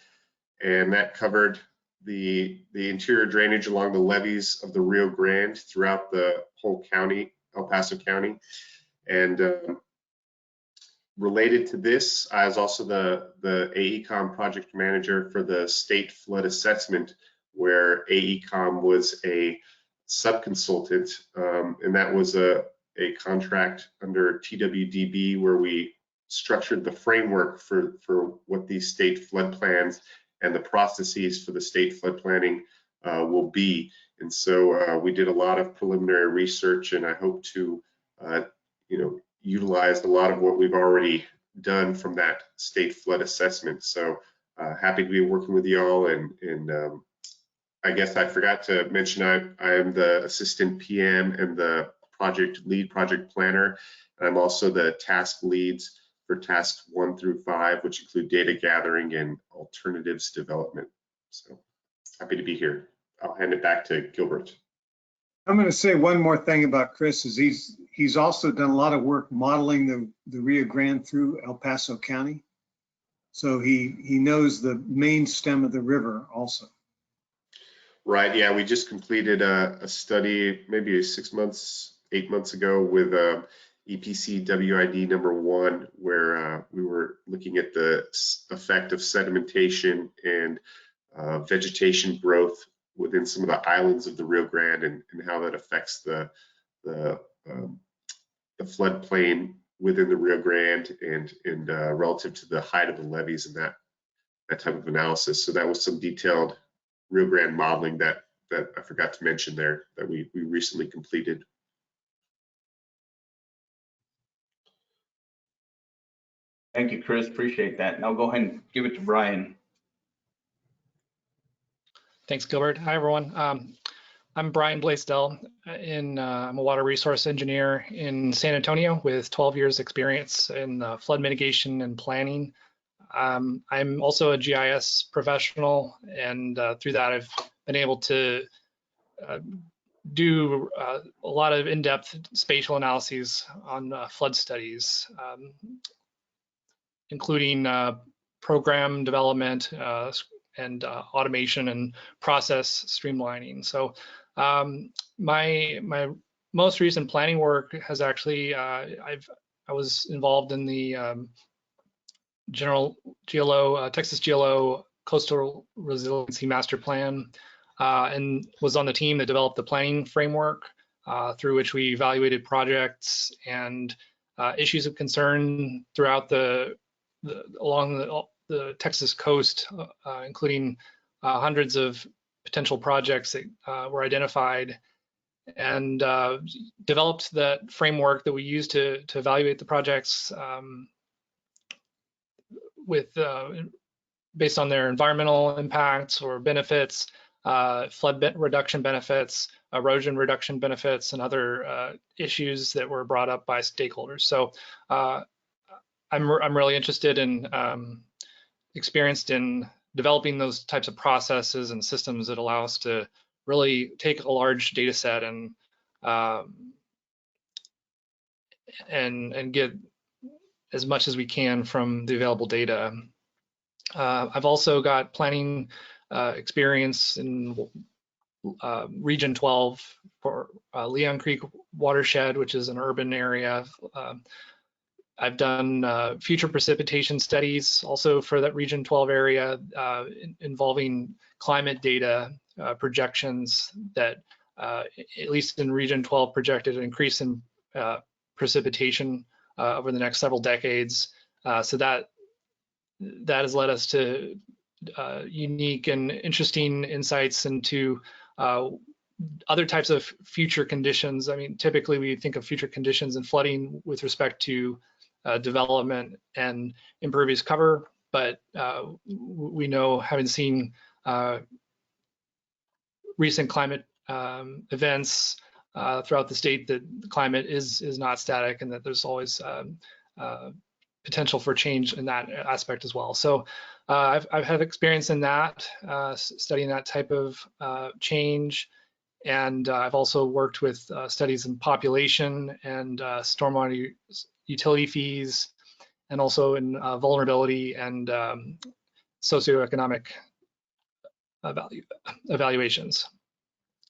And that covered the interior drainage along the levees of the Rio Grande throughout the whole county, El Paso County. And related to this, I was also the AECOM project manager for the state flood assessment, where AECOM was a subconsultant, and that was a contract under TWDB, where we structured the framework for what these state flood plans and the processes for the state flood planning will be. And so we did a lot of preliminary research, and I hope to utilize a lot of what we've already done from that state flood assessment. So happy to be working with y'all. And I guess I forgot to mention I am the assistant PM and the lead project planner. I'm also the task leads for tasks 1 through 5, which include data gathering and alternatives development. So happy to be here. I'll hand it back to Gilbert. I'm going to say one more thing about Chris is he's also done a lot of work modeling the Rio Grande through El Paso County. So he knows the main stem of the river also. Right. Yeah, we just completed a study maybe 8 months ago with EPC WID #1, where we were looking at the effect of sedimentation and vegetation growth within some of the islands of the Rio Grande, and how that affects the floodplain within the Rio Grande and relative to the height of the levees and that type of analysis. So that was some detailed Rio Grande modeling that I forgot to mention there that we recently completed. Thank you, Chris. Appreciate that. Now go ahead and give it to Brian. Thanks, Gilbert. Hi, everyone. I'm Brian Blasdell. I'm a water resource engineer in San Antonio with 12 years experience in flood mitigation and planning. I'm also a GIS professional, and through that I've been able to do a lot of in-depth spatial analyses on flood studies, including program development and automation and process streamlining. So my most recent planning work has actually I was involved in the Texas GLO Coastal Resiliency Master Plan, and was on the team that developed the planning framework through which we evaluated projects and issues of concern throughout along the Texas coast, including hundreds of potential projects that were identified, and developed that framework that we use to evaluate the projects based on their environmental impacts or benefits, flood reduction benefits, erosion reduction benefits, and other issues that were brought up by stakeholders. So I'm really interested in experienced in developing those types of processes and systems that allow us to really take a large data set and get as much as we can from the available data. I've also got planning experience in Region 12 for Leon Creek watershed, which is an urban area. I've done future precipitation studies also for that Region 12 area involving climate data projections that, at least in Region 12, projected an increase in precipitation over the next several decades. So that has led us to unique and interesting insights into other types of future conditions. I mean, typically we think of future conditions and flooding with respect to development and impervious cover, but we know, having seen recent climate events throughout the state, that climate is not static, and that there's always potential for change in that aspect as well. So I've had experience in that, studying that type of change. And I've also worked with studies in population and stormwater utility fees, and also in vulnerability and socioeconomic evaluations.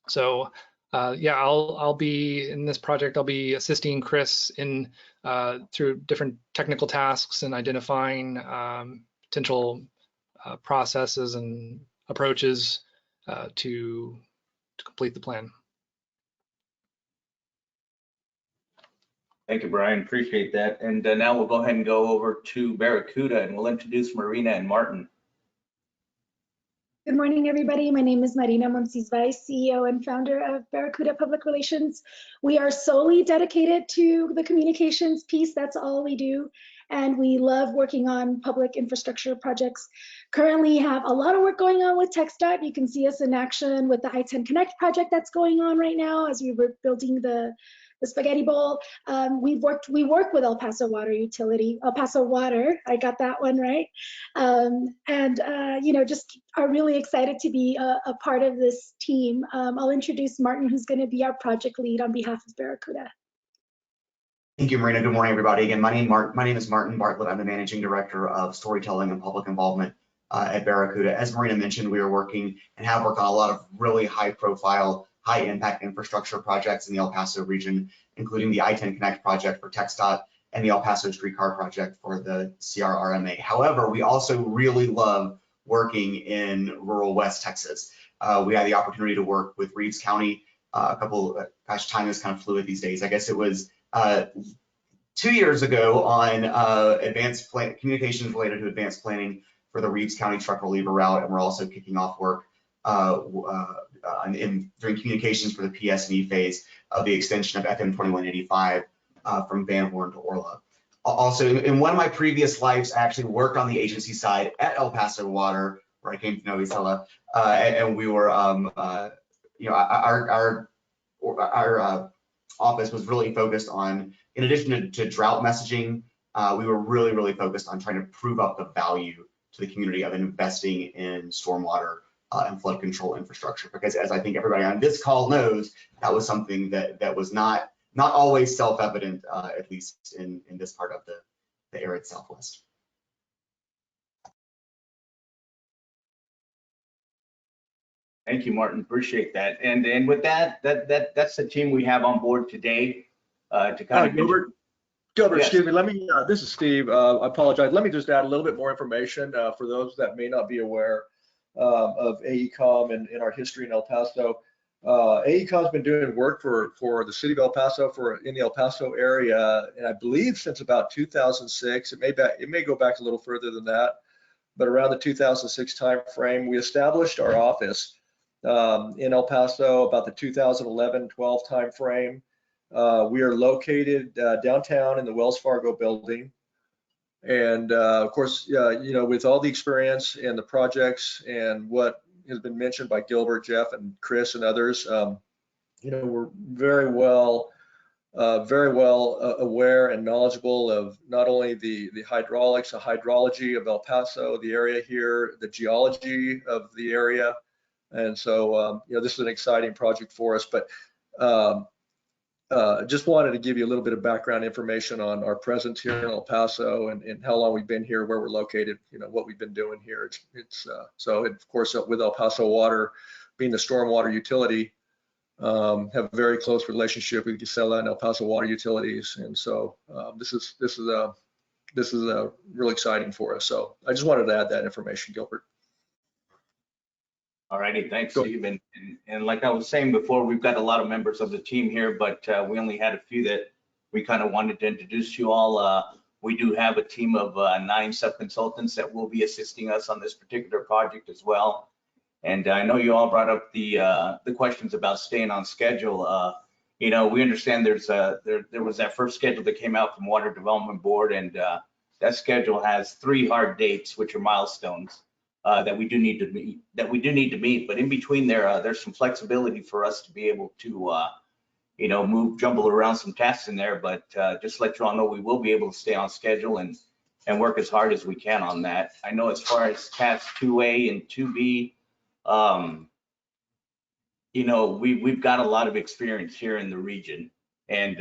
So yeah, I'll be in this project. I'll be assisting Chris in through different technical tasks and identifying potential processes and approaches to complete the plan. Thank you, Brian. Appreciate that. And now we'll go ahead and go over to Barracuda, and we'll introduce Marina and Martin. Good morning, everybody. My name is Marina Monsisway, CEO and founder of Barracuda Public Relations. We are solely dedicated to the communications piece. That's all we do. And we love working on public infrastructure projects. Currently have a lot of work going on with TxDOT. You can see us in action with the I-10 Connect project that's going on right now as we were building the spaghetti bowl. We work with El Paso Water Utility, El Paso Water, I got that one right. You know, just are really excited to be a part of this team. I'll introduce Martin, who's gonna be our project lead on behalf of Barracuda. Thank you, Marina. Good morning, everybody. Again, my name is Martin Bartlett. I'm the Managing Director of Storytelling and Public Involvement at Barracuda. As Marina mentioned, we are working and have worked on a lot of really high-profile, high-impact infrastructure projects in the El Paso region, including the I-10 Connect project for TxDOT and the El Paso Streetcar project for the CRRMA. However, we also really love working in rural West Texas. We had the opportunity to work with Reeves County gosh, time is kind of fluid these days. I guess it was 2 years ago on communications related to advanced planning for the Reeves County truck reliever route, and we're also kicking off work during communications for the PS&E phase of the extension of FM 2185 from Van Horn to Orla. Also, in one of my previous lives, I actually worked on the agency side at El Paso Water, where I came to know Isela, and we were, you know, our office was really focused on, in addition to drought messaging, we were really focused on trying to prove up the value to the community of investing in stormwater and flood control infrastructure, because as I think everybody on this call knows, that was something that was not always self-evident, at least in this part of the arid Southwest. Thank you, Martin. Appreciate that. And with that's the team we have on board today to kind of. Gilbert, yes. Excuse me. Let me. This is Steve. I apologize. Let me just add a little bit more information for those that may not be aware of AECOM and in our history in El Paso. AECOM's been doing work for the city of El Paso in the El Paso area, and I believe since about 2006. It may go back a little further than that, but around the 2006 timeframe, we established our office in El Paso about the 2011-12 timeframe. We are located downtown in the Wells Fargo building. And of course, you know, with all the experience and the projects and what has been mentioned by Gilbert, Jeff, and Chris and others, you know, we're very well very well aware and knowledgeable of not only the hydraulics, the hydrology of El Paso, the area here, the geology of the area. And so, this is an exciting project for us, but just wanted to give you a little bit of background information on our presence here in El Paso and how long we've been here, where we're located, what we've been doing here. So of course, with El Paso Water being the stormwater utility, have a very close relationship with Gisela and El Paso Water Utilities, and so this is really exciting for us. So I just wanted to add that information, Gilbert. All righty, thanks, Steve. And like I was saying before, we've got a lot of members of the team here, but we only had a few that we kind of wanted to introduce you all. We do have a team of 9 sub-consultants that will be assisting us on this particular project as well. And I know you all brought up the questions about staying on schedule. We understand there was that first schedule that came out from Water Development Board, and that schedule has 3 hard dates, which are milestones that we do need to meet. But in between there's some flexibility for us to be able to jumble around some tasks in there. But just to let you all know, we will be able to stay on schedule and work as hard as we can on that. I know as far as tasks 2A and 2B, we've got a lot of experience here in the region, and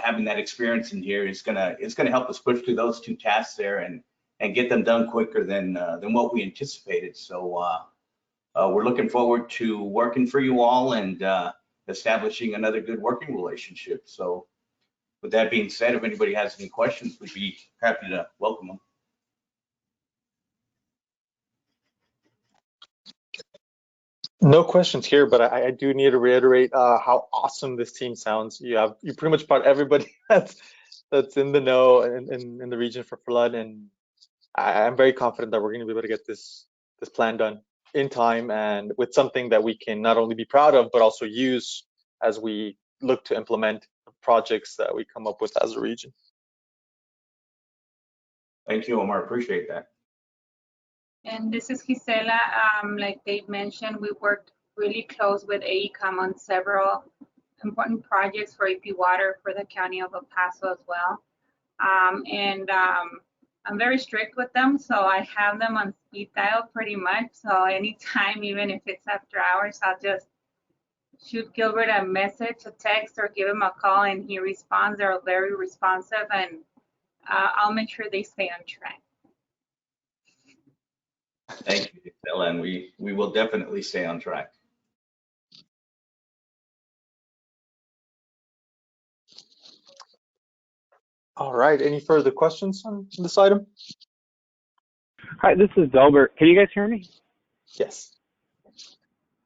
having that experience in here is gonna help us push through those 2 tasks there and get them done quicker than what we anticipated. So we're looking forward to working for you all and establishing another good working relationship. So with that being said, if anybody has any questions, we'd be happy to welcome them. No questions here, but I do need to reiterate how awesome this team sounds. You pretty much brought everybody that's in the know in the region for flood, and I'm very confident that we're going to be able to get this plan done in time and with something that we can not only be proud of, but also use as we look to implement the projects that we come up with as a region. Thank you, Omar. Appreciate that. And this is Gisela. Like Dave mentioned, we worked really close with Ecom on several important projects for AP Water for the County of El Paso as well. I'm very strict with them, so I have them on speed dial pretty much. So anytime, even if it's after hours, I'll just shoot Gilbert a message, a text, or give him a call, and he responds. They're very responsive, and I'll make sure they stay on track. Thank you, Gisela, and we will definitely stay on track. All right, any further questions on this item? Hi, this is Gilbert. Can you guys hear me? Yes.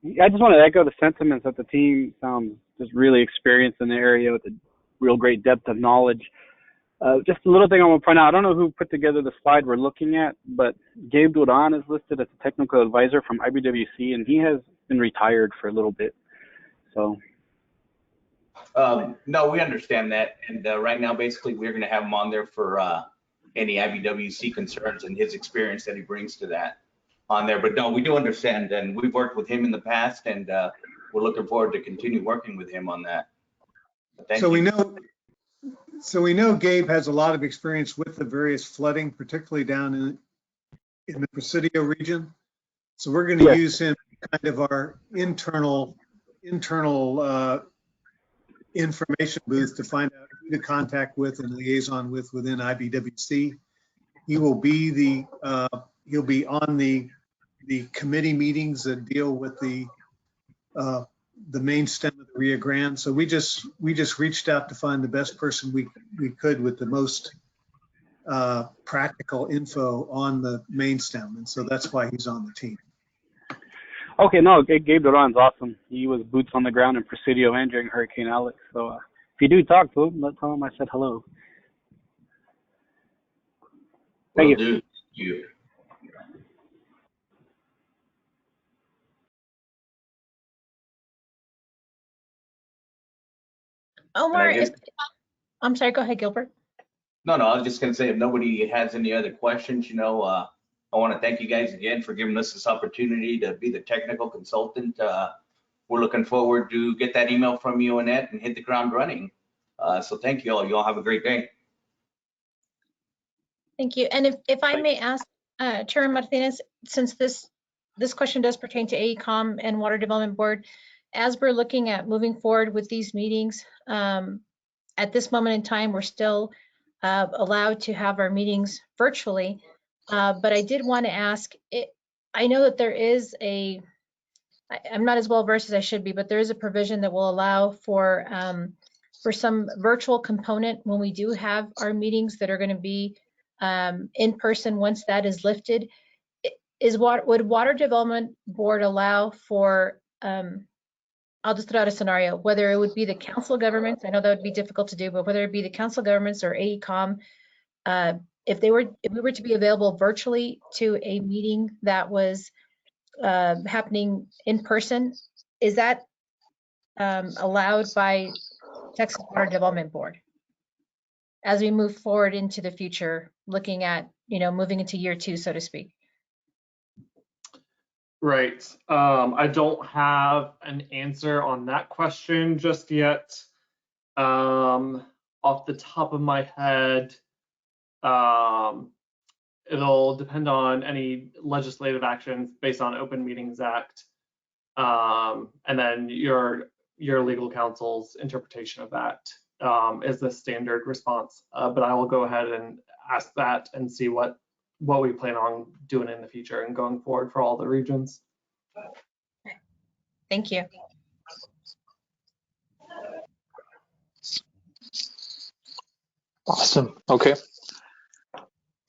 I just want to echo the sentiments that the team sounds just really experienced in the area with a real great depth of knowledge. Just a little thing I want to point out. I don't know who put together the slide we're looking at, but Gabe Duran is listed as a technical advisor from IBWC, and he has been retired for a little bit. So. No, we understand that. And right now, basically, we're going to have him on there for any IBWC concerns and his experience that he brings to that on there. But no, we do understand, and we've worked with him in the past, and we're looking forward to continue working with him on that. Thank you. We know Gabe has a lot of experience with the various flooding, particularly down in the Presidio region. So we're going to use him kind of our internal information booth to find out who to contact with and liaison with within IBWC. He will be he'll be on the committee meetings that deal with the main stem of the Rio Grande. So we just reached out to find the best person we could with the most practical info on the main stem, and so that's why he's on the team. Okay, no, Gabe Duran's awesome. He was boots on the ground in Presidio and during Hurricane Alex. So if you do talk to him, tell him I said hello. Thank you. Omar, I'm sorry, go ahead, Gilbert. No, I was just going to say, if nobody has any other questions, I want to thank you guys again for giving us this opportunity to be the technical consultant. We're looking forward to get that email from you, Annette, and hit the ground running. So thank you all. You all have a great day. Thank you. And if I may ask, Chairman Martinez, since this question does pertain to AECOM and Water Development Board, as we're looking at moving forward with these meetings, at this moment in time, we're still allowed to have our meetings virtually. But I did want to ask, I know that there is I'm not as well versed as I should be, but there is a provision that will allow for some virtual component when we do have our meetings that are going to be in person once that is lifted. Would Water Development Board allow for, I'll just throw out a scenario, whether it would be the council governments, I know that would be difficult to do, but whether it be the council governments or AECOM, if we were to be available virtually to a meeting that was happening in person, is that allowed by Texas Water Development Board as we move forward into the future, looking at, moving into year 2, so to speak? Right. I don't have an answer on that question just yet. Off the top of my head, it'll depend on any legislative actions based on Open Meetings Act, and then your legal counsel's interpretation of that is the standard response. But I will go ahead and ask that and see what we plan on doing in the future and going forward for all the regions. Thank you. Awesome. Okay.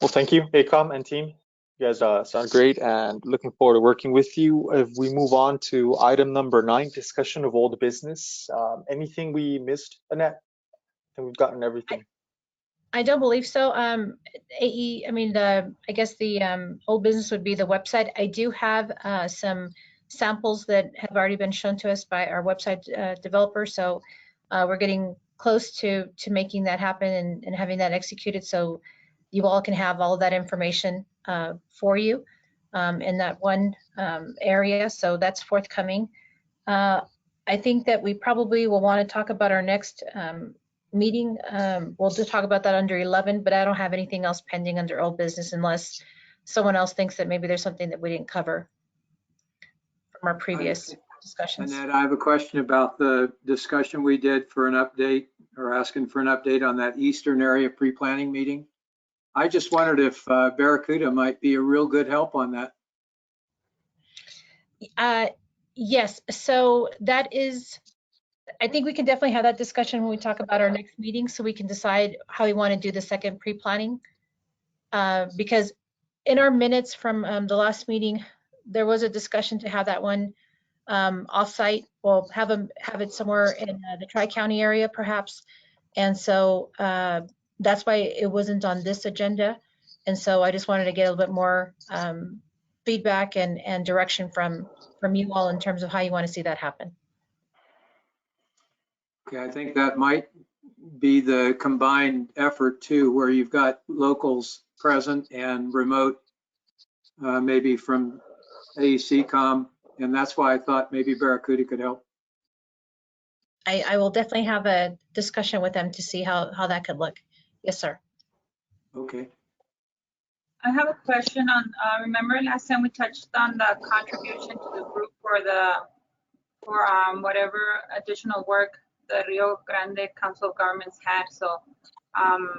Well, thank you, AECOM and team. You guys sound great and looking forward to working with you. If we move on to item number 9, discussion of old business. Anything we missed, Annette? I think we've gotten everything. I don't believe so. I guess the old business would be the website. I do have some samples that have already been shown to us by our website developer. So we're getting close to making that happen and having that executed. So you all can have all of that information for you in that one area. So that's forthcoming. I think that we probably will want to talk about our next meeting. We'll just talk about that under 11, but I don't have anything else pending under old business unless someone else thinks that maybe there's something that we didn't cover from our previous discussions. Annette, I have a question about the discussion we did for an update, or asking for an update on that eastern area pre-planning meeting. I just wondered if Barracuda might be a real good help on that. Yes, so that is, I think we can definitely have that discussion when we talk about our next meeting, so we can decide how we want to do the second pre-planning. Because in our minutes from the last meeting, there was a discussion to have that one offsite. We'll have it somewhere in the Tri-County area, perhaps. And so that's why it wasn't on this agenda. And so I just wanted to get a little bit more feedback and direction from you all in terms of how you want to see that happen. Okay, I think that might be the combined effort too, where you've got locals present and remote, maybe from AECOM, and that's why I thought maybe Barracuda could help. I will definitely have a discussion with them to see how that could look. Yes, sir. Okay. I have a question on, remember last time we touched on the contribution to the group for whatever additional work the Rio Grande Council of Governments had. So how's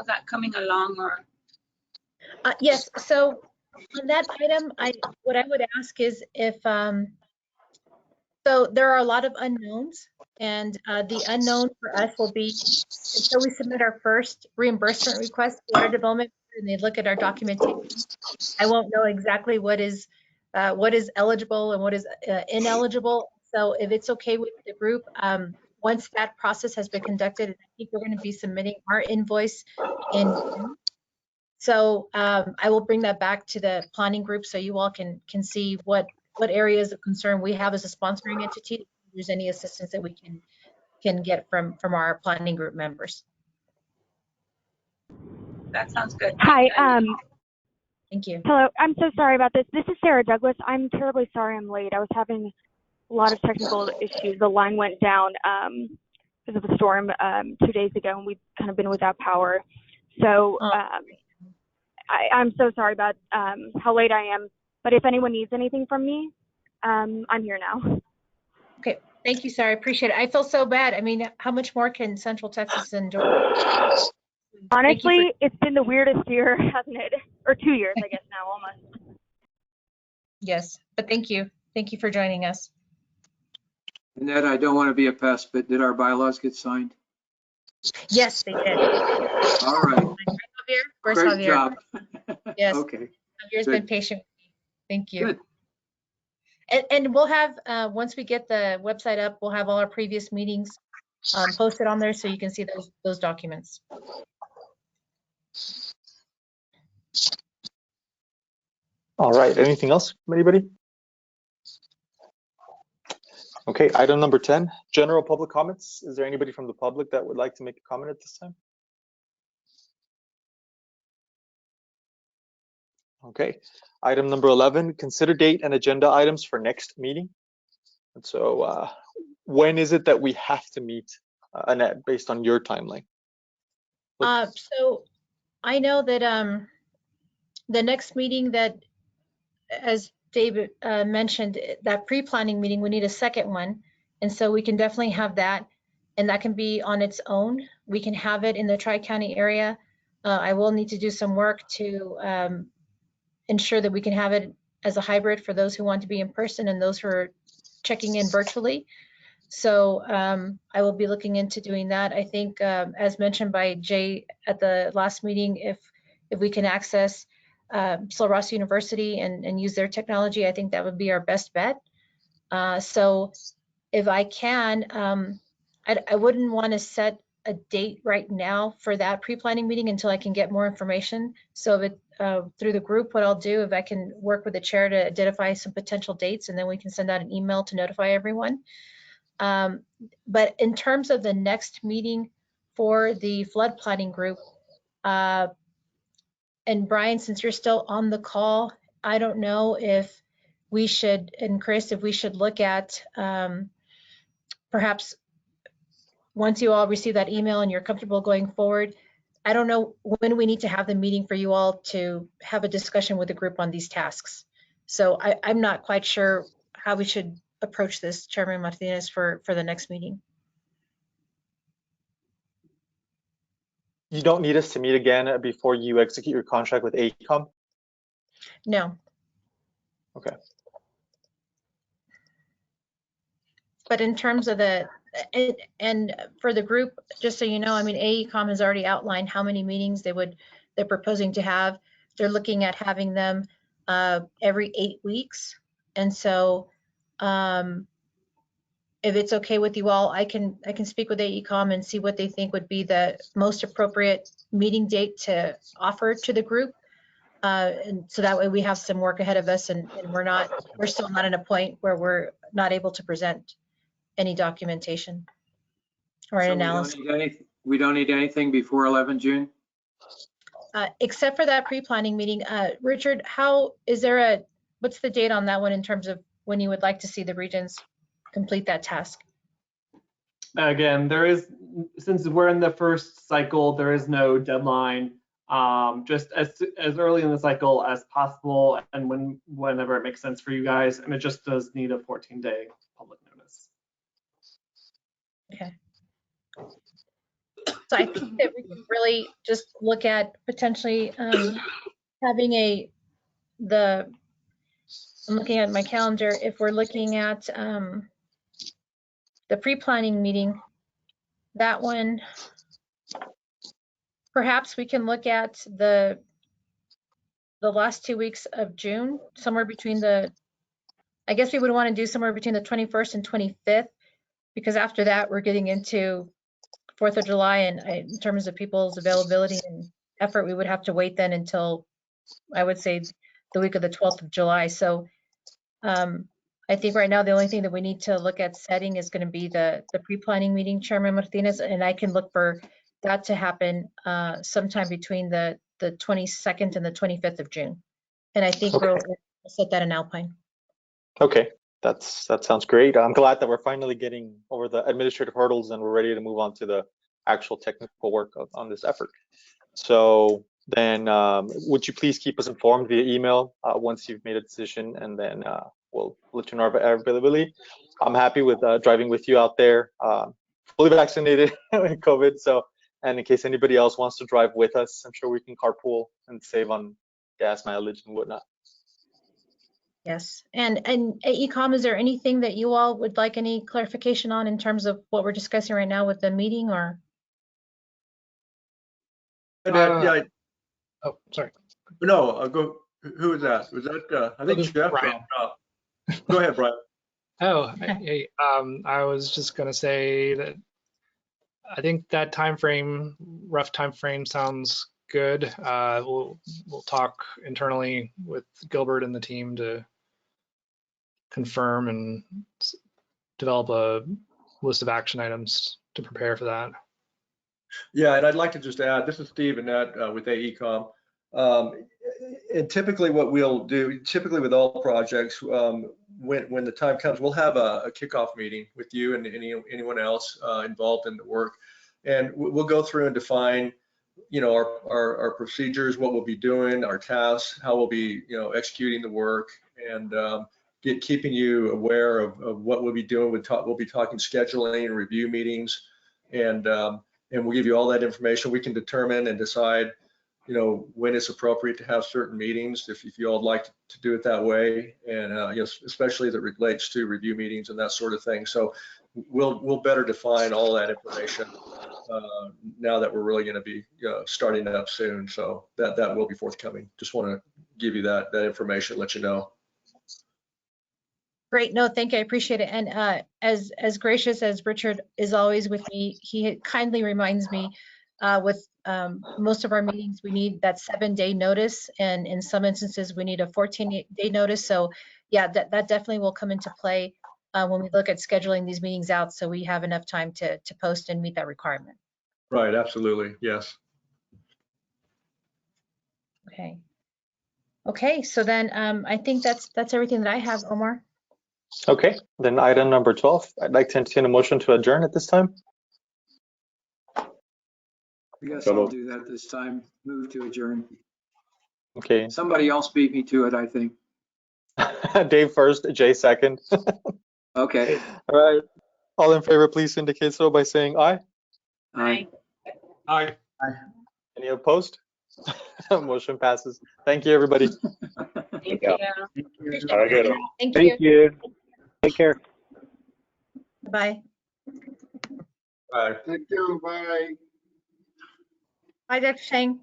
that coming along? Or yes, so on that item, what I would ask is if, so there are a lot of unknowns, and the unknown for us will be until we submit our first reimbursement request to Water Development and they look at our documentation. I won't know exactly what is eligible and what is ineligible. So if it's okay with the group, once that process has been conducted, I think we're going to be submitting our invoice in June. So I will bring that back to the planning group so you all can see what areas of concern we have as a sponsoring entity. If there's any assistance that we can get from our planning group members. That sounds good. Hi. Thank you. Hello. I'm so sorry about this. This is Sarah Douglas. I'm terribly sorry I'm late. I was having a lot of technical issues. The line went down. because of a storm 2 days ago, and we've kind of been without power. So I'm so sorry about how late I am, but if anyone needs anything from me, I'm here now. Okay, thank you, Sarah. I appreciate it. I feel so bad. I mean, how much more can Central Texas endure? Honestly, it's been the weirdest year, hasn't it? Or 2 years, I guess now, almost. Yes, but thank you. Thank you for joining us. Annette, I don't want to be a pest, but did our bylaws get signed? Yes, they did. All right. Javier? Where's Great Javier? job. Yes. Okay. Javier's Good. been patient with me. Thank you. Good. And we'll have, once we get the website up, we'll have all our previous meetings posted on there so you can see those documents. All right, anything else from anybody? Okay, item number 10, general public comments. Is there anybody from the public that would like to make a comment at this time? Okay, item number 11, consider date and agenda items for next meeting. And so when is it that we have to meet, Annette, based on your timeline? So I know that the next meeting that, as David mentioned, that pre-planning meeting, we need a second one. And so we can definitely have that, and that can be on its own. We can have it in the Tri-County area. I will need to do some work to ensure that we can have it as a hybrid for those who want to be in person and those who are checking in virtually. So I will be looking into doing that. I think, as mentioned by Jay at the last meeting, if we can access Sul Ross University and use their technology, I think that would be our best bet. So if I can, I wouldn't want to set a date right now for that pre-planning meeting until I can get more information. So if through the group, what I'll do, if I can work with the chair to identify some potential dates, and then we can send out an email to notify everyone. But in terms of the next meeting for the flood planning group, and Brian, since you're still on the call, I don't know if we should, and Chris, if we should look at perhaps once you all receive that email and you're comfortable going forward, I don't know when we need to have the meeting for you all to have a discussion with the group on these tasks. So I'm not quite sure how we should approach this, Chairman Martinez, for the next meeting. You don't need us to meet again before you execute your contract with Ecom? No. Okay. But in terms of and for the group, just so you know, I mean, AECOM has already outlined how many meetings they're proposing to have. They're looking at having them every 8 weeks. And so if it's okay with you all, I can speak with AECOM and see what they think would be the most appropriate meeting date to offer to the group. And so that way we have some work ahead of us, and we're still not at a point where we're not able to present any documentation or an analysis. We don't need anything before 11 June? Except for that pre-planning meeting. Richard, what's the date on that one in terms of when you would like to see the regions complete that task? Again, since we're in the first cycle, there is no deadline. Just as early in the cycle as possible, and whenever it makes sense for you guys, and it just does need a 14-day public notice. Okay. So I think that we can really just look at potentially having I'm looking at my calendar, if we're looking at the pre-planning meeting, that one, perhaps we can look at the last 2 weeks of June, somewhere between I guess we would want to do somewhere between the 21st and 25th, because after that we're getting into 4th of July, and in terms of people's availability and effort, we would have to wait then until, I would say, the week of the 12th of July. So I think right now the only thing that we need to look at setting is going to be the pre-planning meeting, Chairman Martinez, and I can look for that to happen sometime between the 22nd and the 25th of June. And I think we'll set that in Alpine. Okay, That sounds great. I'm glad that we're finally getting over the administrative hurdles and we're ready to move on to the actual technical work on this effort. So then would you please keep us informed via email once you've made a decision, and then we'll let you know our availability. I'm happy with driving with you out there, fully vaccinated with COVID. So, and in case anybody else wants to drive with us, I'm sure we can carpool and save on gas mileage and whatnot. Yes. And Ecom, is there anything that you all would like any clarification on in terms of what we're discussing right now with the meeting, or? Yeah. Oh, sorry. No, I'll go. Who was that? Was that, I think Jeff Brian. dropped off. Go ahead, Brian. Oh, I was just gonna say that I think that rough time frame sounds good. We'll talk internally with Gilbert and the team to confirm and develop a list of action items to prepare for that. Yeah, and I'd like to just add, this is Steve Annette with AECom. And typically what we'll do, typically with all projects, when the time comes, we'll have a kickoff meeting with you and anyone else involved in the work. And we'll go through and define, you know, our procedures, what we'll be doing, our tasks, how we'll be, you know, executing the work, and keeping you aware of what we'll be doing. We'll be talking scheduling and review meetings, and we'll give you all that information. We can determine and decide, you know, when it's appropriate to have certain meetings, if you all would like to do it that way, and you know, especially as it relates to review meetings and that sort of thing. So we'll better define all that information now that we're really going to be starting up soon. So that will be forthcoming. Just want to give you that information, let you know. Great. No, thank you. I appreciate it. And as gracious as Richard is always with me, he kindly reminds me with most of our meetings, we need that 7-day notice. And in some instances, we need a 14-day notice. So yeah, that definitely will come into play when we look at scheduling these meetings out, so we have enough time to post and meet that requirement. Right. Absolutely. Yes. Okay. Okay. So then I think that's everything that I have, Omar. Okay, then item number 12, I'd like to entertain a motion to adjourn at this time. I guess I'll do that this time. Move to adjourn. Okay. Somebody else beat me to it, I think. Dave first, Jay second. Okay. All right. All in favor, please indicate so by saying aye. Aye. Aye. Any opposed? Motion passes. Thank you, everybody. Thank you. Thank you. Take care. Bye. Bye. Thank you. Bye. Bye, Dr. Shang.